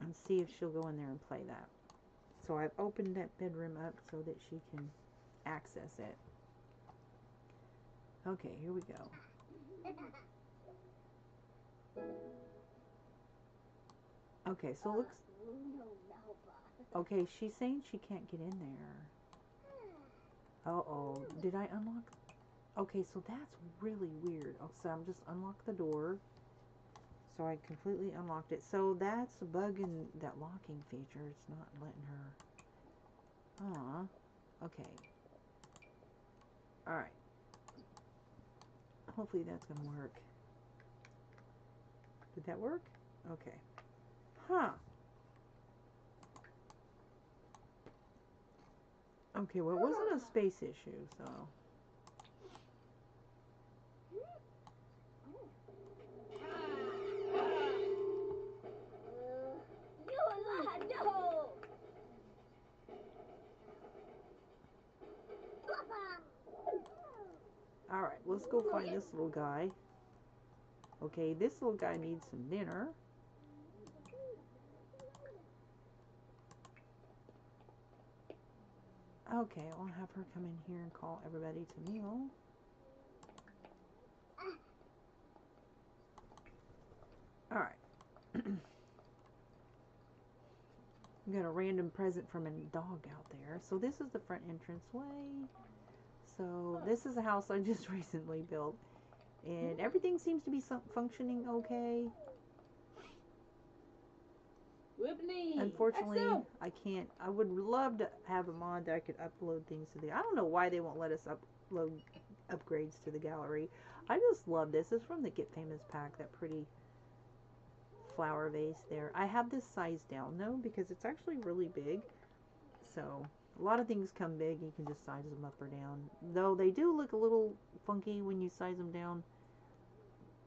And see if she'll go in there and play that. So I've opened that bedroom up so that she can access it. Okay, here we go. Okay, so it looks. Okay, she's saying she can't get in there. Uh-oh. Did I unlock? Okay, so that's really weird. Oh, so I'm just unlock the door. So I completely unlocked it. So that's a bug in that locking feature. It's not letting her. Aw. Okay. Alright. Hopefully that's going to work. Did that work? Okay. Huh. Okay, well, it wasn't a space issue, so. No. Alright, let's go find this little guy. Okay, this little guy needs some dinner. Okay, I'll have her come in here and call everybody to meal. Alright. We got a random present from a dog out there. So this is the front entrance way. So this is a house I just recently built. And everything seems to be functioning okay. Whitney. Unfortunately, I can't. I would love to have a mod that I could upload things to the. I don't know why they won't let us upload upgrades to the gallery. I just love this. It's from the Get Famous pack. That pretty flower vase there. I have this size down though because it's actually really big. So a lot of things come big. You can just size them up or down. Though they do look a little funky when you size them down.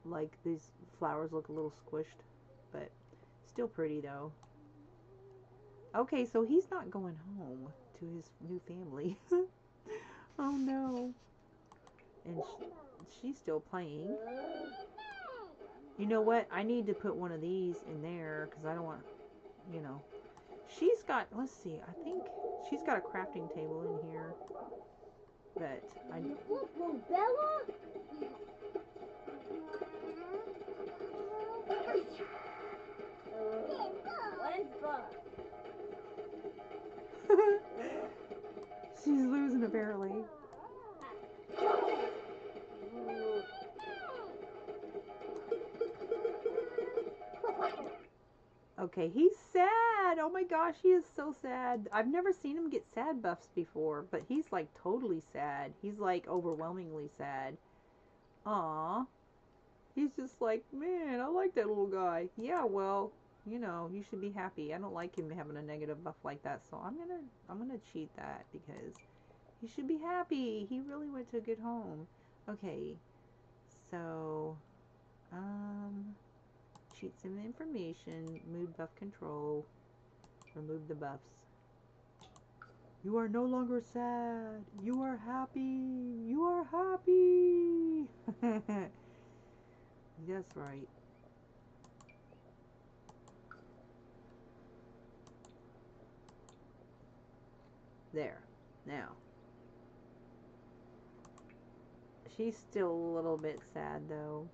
like these flowers look a little squished, but still pretty though. Okay, so he's not going home to his new family. Oh no. And she's still playing. You know what? I need to put one of these in there because I don't want, you know. She's got, let's see, I think she's got a crafting table in here. But I. Bella? She's losing apparently. Okay, he's sad. Oh my gosh, he is so sad. I've never seen him get sad buffs before, but he's like totally sad. He's like overwhelmingly sad. Aw. He's just like, man, I like that little guy. Yeah, well, you know, you should be happy. I don't like him having a negative buff like that, so I'm gonna cheat that because he should be happy. He really went to a good home. Okay, so cheat sim information, mood buff control, remove the buffs. You are no longer sad. You are happy. You are happy. That's right. There. Now. She's still a little bit sad though.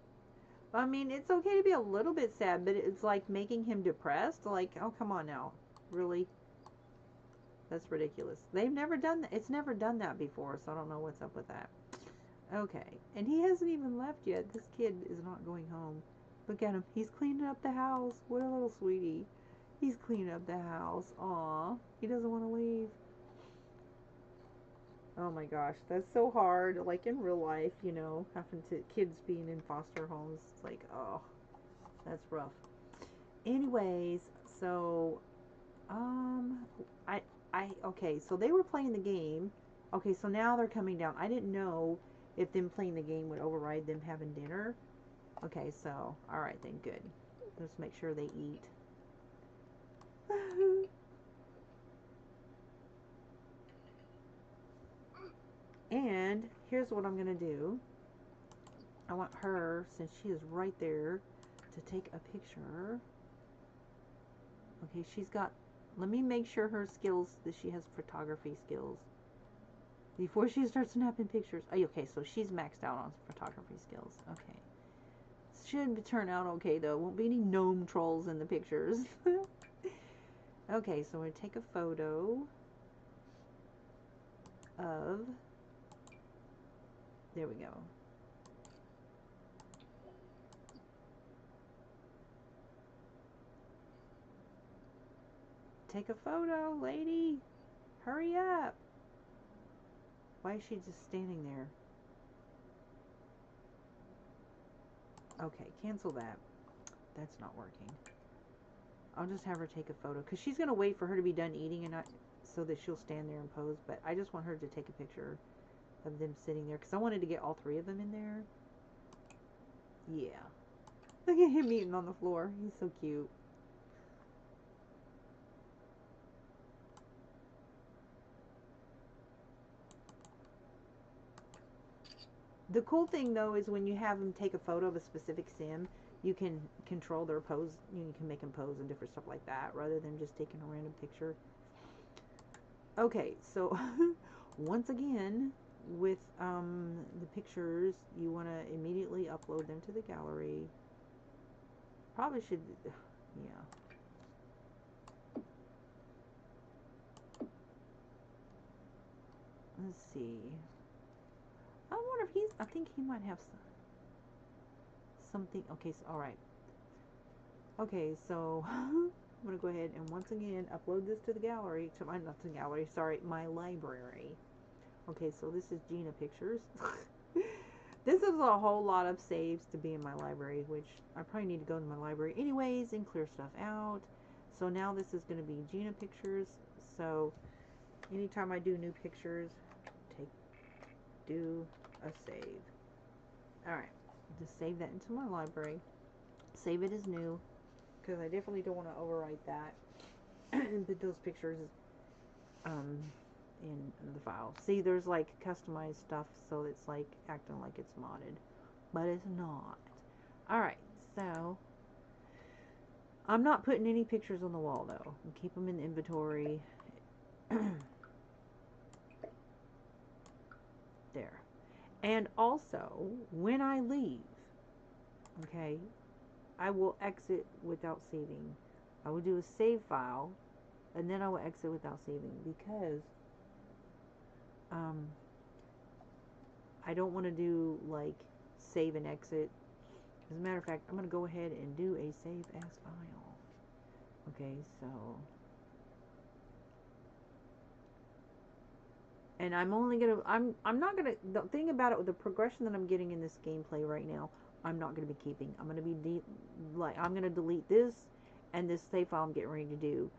I mean, it's okay to be a little bit sad, but it's like making him depressed. Like, oh, come on now. Really? That's ridiculous. They've never done that. It's never done that before, so I don't know what's up with that. Okay. And he hasn't even left yet. This kid is not going home. Look at him. He's cleaning up the house. What a little sweetie. He's cleaning up the house. Aw. He doesn't want to leave. Oh my gosh, that's so hard. Like in real life, you know, having to kids being in foster homes. It's like, oh, that's rough. Anyways, so okay, so they were playing the game. Okay, so now they're coming down. I didn't know if them playing the game would override them having dinner. Okay, so all right then, good. Let's make sure they eat. And here's what I'm going to do. I want her, since she is right there, to take a picture. Okay, she's got, let me make sure her skills, that she has photography skills. Before she starts snapping pictures. Oh, okay, so she's maxed out on photography skills. Okay. Should turn out okay, though. Won't be any gnome trolls in the pictures. Okay, so I'm going to take a photo of, there we go. Take a photo, lady. Hurry up. Why is she just standing there? Okay, cancel that. That's not working. I'll just have her take a photo because she's going to wait for her to be done eating and not so that she'll stand there and pose, but I just want her to take a picture of them sitting there because I wanted to get all three of them in there. Yeah. Look at him eating on the floor. He's so cute. The cool thing though is when you have them take a photo of a specific sim, you can control their pose. You can make them pose and different stuff like that rather than just taking a random picture. Okay, so once again, with the pictures, you want to immediately upload them to the gallery. Probably should, yeah. Let's see. I wonder if he's, I think he might have something. Okay, so, alright. Okay, so I'm going to go ahead and once again upload this to the gallery, to my, not the gallery, sorry, my library. Okay, so this is Gina Pictures. This is a whole lot of saves to be in my library, which I probably need to go to my library anyways and clear stuff out. So now this is going to be Gina Pictures. So anytime I do new pictures, do a save. Alright. Just save that into my library. Save it as new, because I definitely don't want to overwrite that and put those pictures um, in the file. See, there's like customized stuff, so it's like acting like it's modded, but it's not. Alright, so I'm not putting any pictures on the wall though. Keep them in the inventory. There. And also, when I leave, okay, I will exit without saving. I will do a save file, and then I will exit without saving, because I don't want to do like save and exit. As a matter of fact, I'm going to go ahead and do a save as file. Okay, so, and I'm only going to, I'm not going to, the thing about it, with the progression that I'm getting in this gameplay right now, I'm not going to be keeping. I'm going to be, I'm going to delete this and this save file I'm getting ready to do.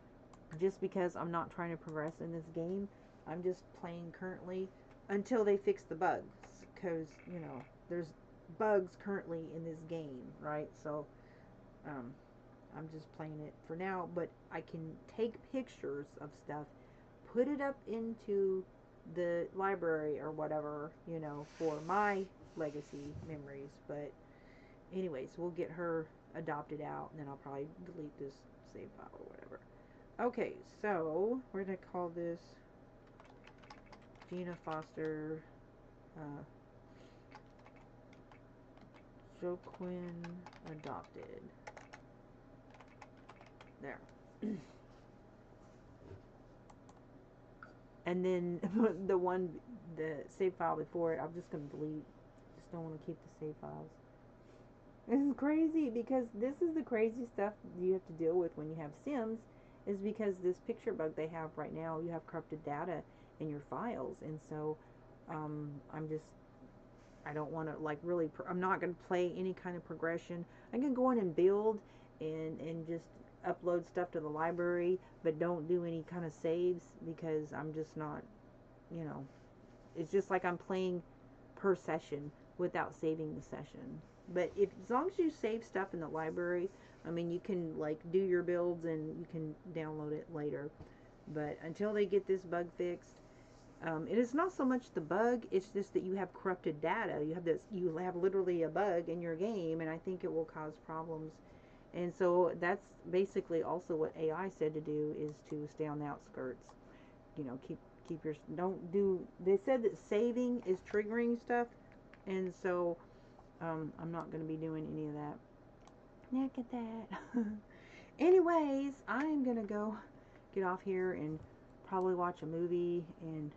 Just because I'm not trying to progress in this game. I'm just playing currently until they fix the bugs. Because, you know, there's bugs currently in this game, right? So, I'm just playing it for now. But I can take pictures of stuff, put it up into the library or whatever, you know, for my legacy memories. But anyways, we'll get her adopted out, and then I'll probably delete this save file or whatever. Okay, so we're going to call this Gina Foster Joaquin adopted. There. And then the save file before it, I'm just going to delete. Just don't want to keep the save files. This is crazy, because this is the crazy stuff you have to deal with when you have Sims, is because this picture bug they have right now, you have corrupted data in your files. And so I don't want to like really, I'm not going to play any kind of progression. I can go in and build and just upload stuff to the library, but don't do any kind of saves, because I'm just not, you know, it's just like I'm playing per session without saving the session. But as long as you save stuff in the library, I mean, you can like do your builds and you can download it later. But until they get this bug fixed, it is not so much the bug, it's just that you have corrupted data. You have literally a bug in your game, and I think it will cause problems. And so that's basically also what AI said to do, is to stay on the outskirts. You know, keep your, don't do, they said that saving is triggering stuff, and so I'm not going to be doing any of that. Look at that. Anyways, I'm going to go get off here and probably watch a movie, and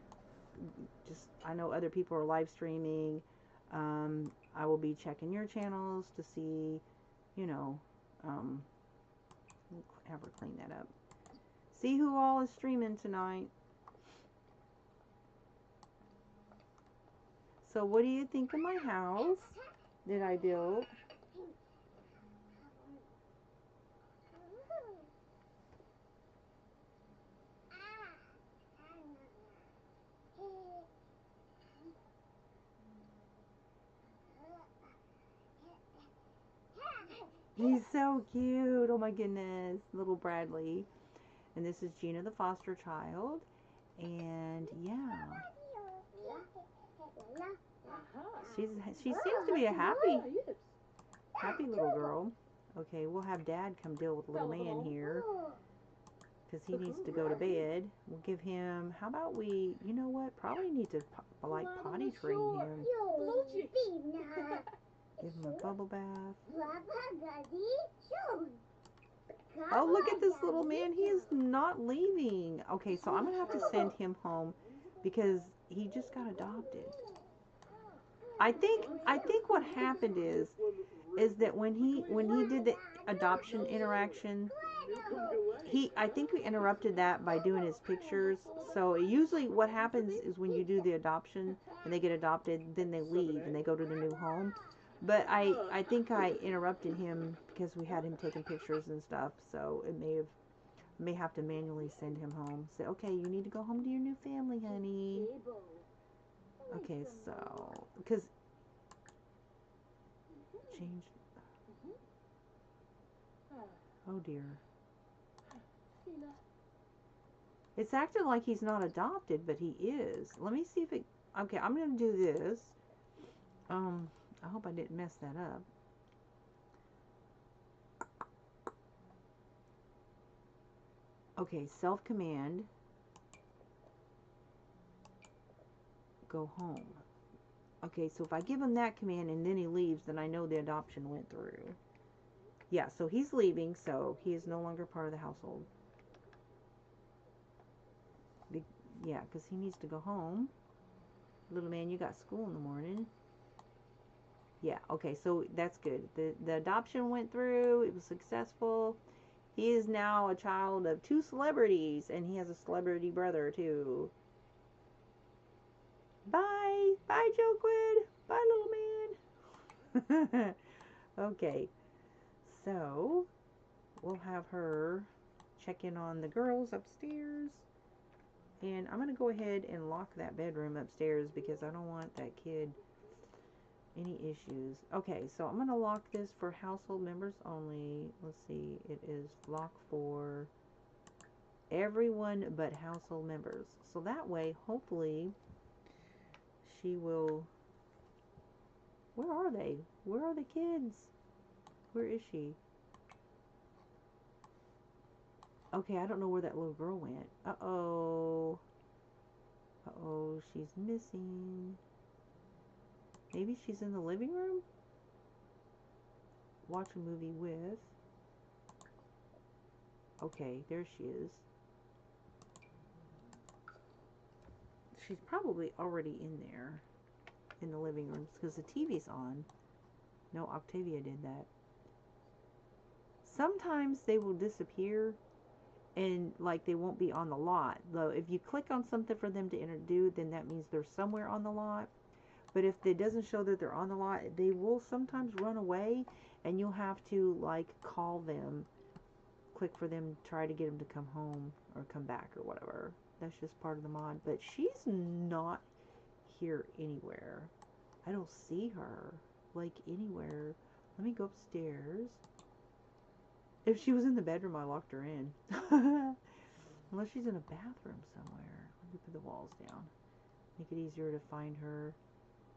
just, I know other people are live streaming. I will be checking your channels to see, you know, have her clean that up. See who all is streaming tonight. So what do you think of my house that I built? He's so cute. Oh my goodness. Little Bradley. And this is Gina, the foster child. And yeah. She seems to be a happy little girl. Okay, we'll have Dad come deal with the little man here, because he needs to go to bed. We'll give him, how about we, you know what, probably need to like potty train him. Give him a bubble bath. Oh, look at this little man. He is not leaving. Okay, so I'm going to have to send him home, because he just got adopted. I think what happened is that when he did the adoption interaction, I think we interrupted that by doing his pictures. So usually what happens is when you do the adoption and they get adopted, then they leave and they go to the new home. But I think I interrupted him because we had him taking pictures and stuff. So it may have to manually send him home. Say, okay, you need to go home to your new family, honey. Okay, so, because changed. Ah, Oh dear. Sheila. It's acting like he's not adopted, but he is. Let me see if it. Okay, I'm gonna do this. I hope I didn't mess that up. Okay, self-command. Go home. Okay, so if I give him that command and then he leaves, then I know the adoption went through. Yeah, so he's leaving, so he is no longer part of the household. Yeah, because he needs to go home. Little man, you got school in the morning. Yeah, okay, so that's good. The adoption went through. It was successful. He is now a child of 2 celebrities, and he has a celebrity brother, too. Bye! Bye, Joquid! Bye, little man! Okay, so we'll have her check in on the girls upstairs. And I'm going to go ahead and lock that bedroom upstairs because I don't want that kid any issues. Okay, so I'm going to lock this for household members only. Let's see, it is lock for everyone but household members. So that way, hopefully, she will... Where are they? Where are the kids? Where is she? Okay, I don't know where that little girl went. Uh-oh. Uh-oh, she's missing. Maybe she's in the living room? Watch a movie with. Okay, there she is. She's probably already in there. In the living room. Because the TV's on. No, Octavia did that. Sometimes they will disappear. And like they won't be on the lot. Though if you click on something for them to introduce, then that means they're somewhere on the lot. But if it doesn't show that they're on the lot, they will sometimes run away, and you'll have to like call them, click for them, try to get them to come home or come back or whatever. That's just part of the mod. But she's not here anywhere. I don't see her like anywhere. Let me go upstairs. If she was in the bedroom, I locked her in. Unless she's in a bathroom somewhere. Let me put the walls down. Make it easier to find her.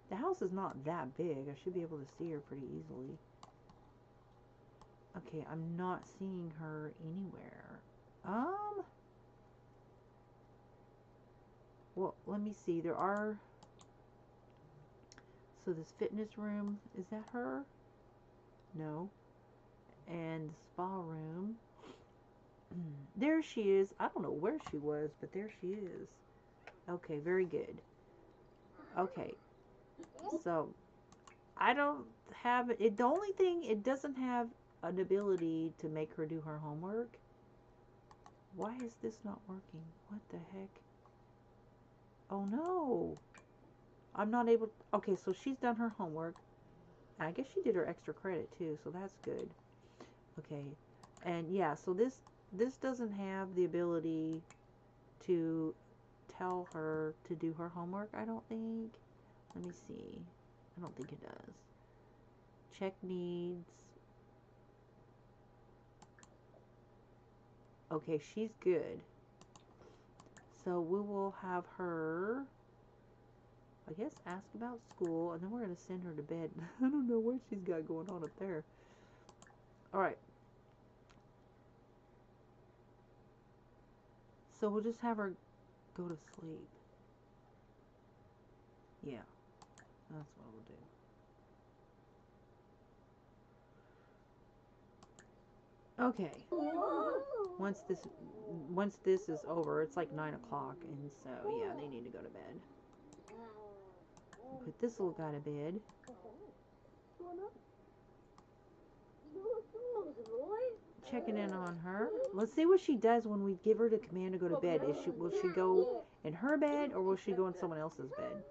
The house is not that big. I should be able to see her pretty easily. Okay, I'm not seeing her anywhere. Well, let me see. There are... So this fitness room, is that her? No. And the spa room. There she is. I don't know where she was, but there she is. Okay, very good. Okay. So, I don't have it. The only thing, it doesn't have an ability to make her do her homework. Why is this not working? What the heck? Oh no. I'm not able... Okay, so she's done her homework. I guess she did her extra credit too, so that's good. Okay. And yeah, so this doesn't have the ability to tell her to do her homework, I don't think. Let me see. I don't think it does. Check needs. Okay, she's good. So we will have her, I guess, ask about school, and then we're going to send her to bed. I don't know what she's got going on up there. Alright. So we'll just have her go to sleep. Yeah. That's what we'll do. Okay. Once this is over, it's like 9 o'clock, and so yeah, they need to go to bed. Put this little guy to bed. Checking in on her. Let's see what she does when we give her the command to go to bed. Will she go in her bed, or will she go in someone else's bed?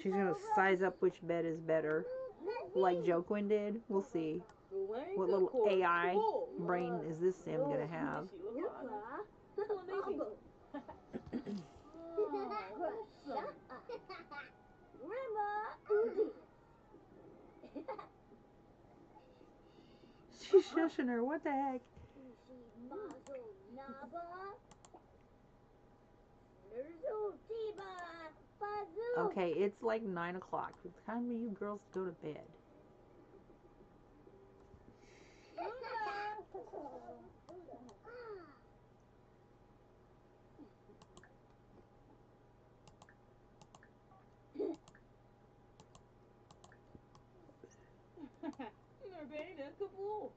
She's gonna size up which bed is better, like Joquin did. We'll see. What little AI brain is this sim gonna have? shushing her. What the heck? Mazel Naba. Nurzel Tiba. Bazoo. Okay, it's like 9 o'clock. It's time for you girls to go to bed. Nervena Kabul.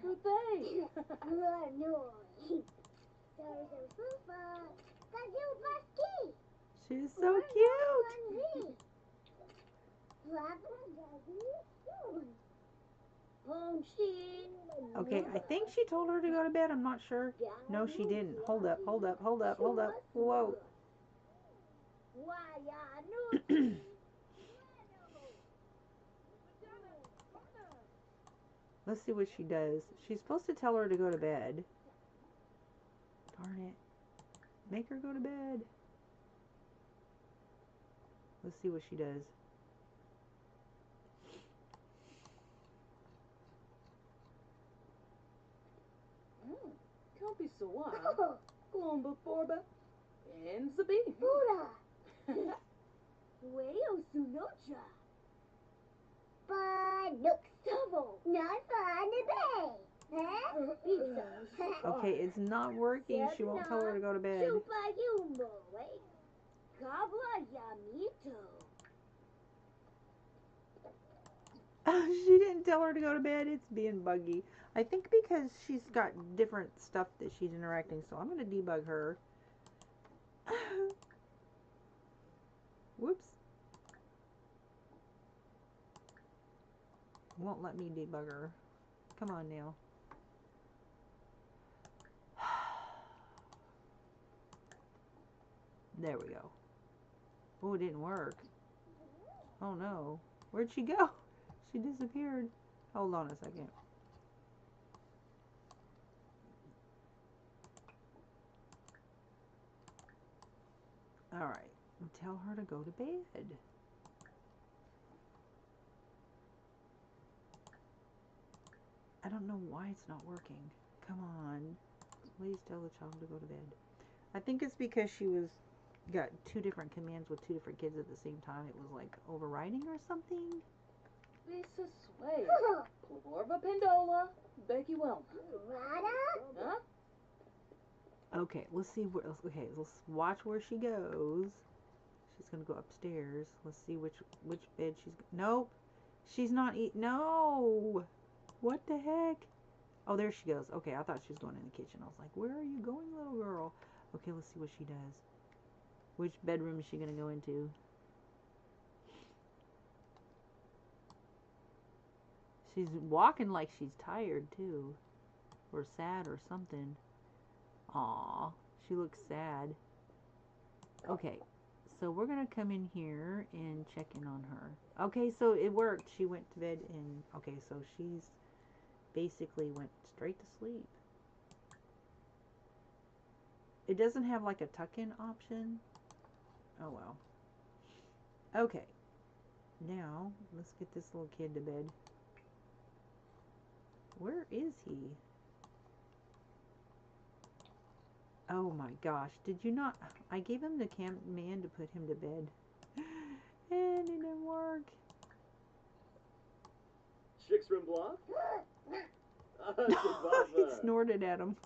Rubay. She's so cute. Okay, I think she told her to go to bed. I'm not sure. No, she didn't. Hold up, hold up, hold up, hold up. Whoa. Let's see what she does. She's supposed to tell her to go to bed. Darn it. Make her go to bed. Let's see what she does. Kelpie Sawa. Glomba Forba. And Zabi. Wayo Sunocha. Banuk Not fun to bay. Okay, it's not working. She won't tell her to go to bed. She didn't tell her to go to bed. It's being buggy. I think because she's got different stuff that she's interacting, so I'm going to debug her. Whoops. Won't let me debug her. Come on now. There we go. Oh, it didn't work. Oh no. Where'd she go? She disappeared. Hold on a second. Alright. Tell her to go to bed. I don't know why it's not working. Come on. Please tell the child to go to bed. I think it's because she got two different commands with two different kids at the same time. It was like overriding or something. Lisa Sway. Plorva Pendola. Becky Welm. Huh? Okay, let's see where. Okay, let's watch where she goes. She's gonna go upstairs. Let's see which bed she's. Nope, she's not No. What the heck? Oh, there she goes. Okay, I thought she was going in the kitchen. I was like, where are you going, little girl? Okay, let's see what she does. Which bedroom is she gonna go into? She's walking like she's tired too, or sad or something. Aw, she looks sad. Okay, so we're gonna come in here and check in on her. Okay, so it worked. She went to bed and okay, so she's basically went straight to sleep. It doesn't have like a tuck-in option. Oh well. Okay, now let's get this little kid to bed. Where is he? Oh my gosh, did you not? I gave him the command to put him to bed. And it didn't work. Chicks from Block? He snorted at him.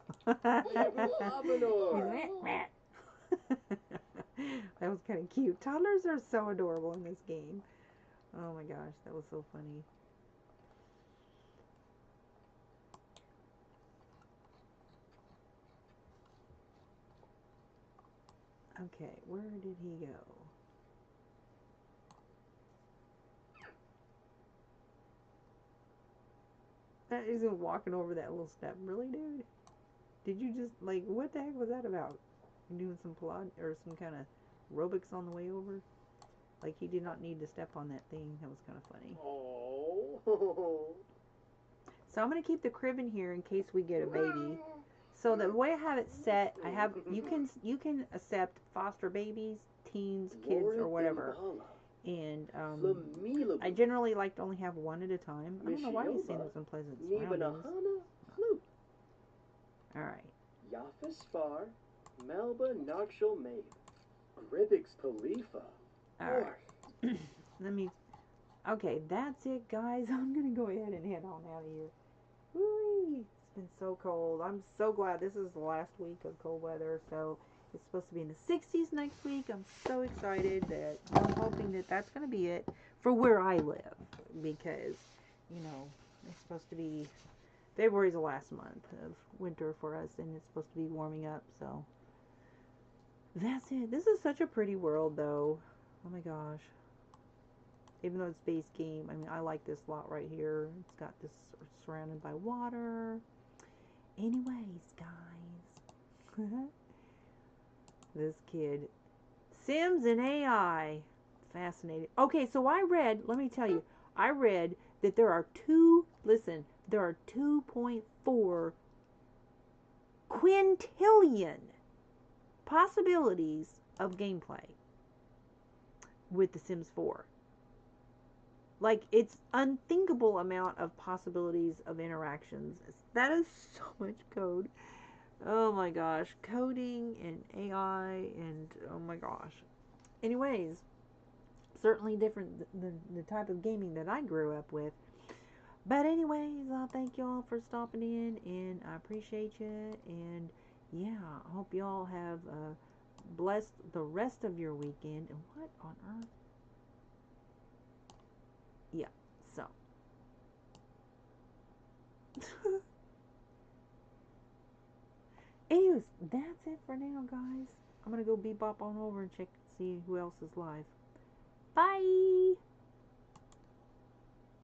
That was kind of cute. Toddlers are so adorable in this game. Oh my gosh, that was so funny. Okay, where did he go? That isn't walking over that little step. Really, dude? Did you just, like, what the heck was that about? You doing some Pilates or some kind of aerobics on the way over? Like, he did not need to step on that thing. That was kind of funny. Oh. So I'm going to keep the crib in here in case we get a baby. So the way I have it set, I have you can accept foster babies, teens, kids, or whatever. And Flamila. I generally like to only have one at a time. I don't know why he's saying those unpleasant surroundings. Nibanahana. Floop. Alright. Yafis Far. Melba Nakshal Mabe. Gribix Khalifa. Alright. Let me. Okay, that's it, guys. I'm gonna go ahead and head on out of here. Woo! It's been so cold. I'm so glad this is the last week of cold weather. So it's supposed to be in the 60s next week. I'm so excited that I'm hoping that that's gonna be it for where I live, because you know it's supposed to be February's the last month of winter for us, and it's supposed to be warming up. So that's it. This is such a pretty world, though. Oh my gosh. Even though it's base game, I mean, I like this lot right here. It's got this surrounded by water. Anyways, guys. This kid. Sims and AI. Fascinating. Okay, so I read, let me tell you, I read that there are 2.4 quintillion possibilities of gameplay with The Sims 4. Like, it's unthinkable amount of possibilities of interactions. That is so much code. Oh my gosh. Coding and AI and oh my gosh. Anyways, certainly different than the type of gaming that I grew up with. But anyways, thank y'all for stopping in, and I appreciate you. And yeah, I hope y'all have blessed the rest of your weekend. And what on earth? Yeah, so. Anyways, that's it for now, guys. I'm going to go bebop on over and check see who else is live. Bye!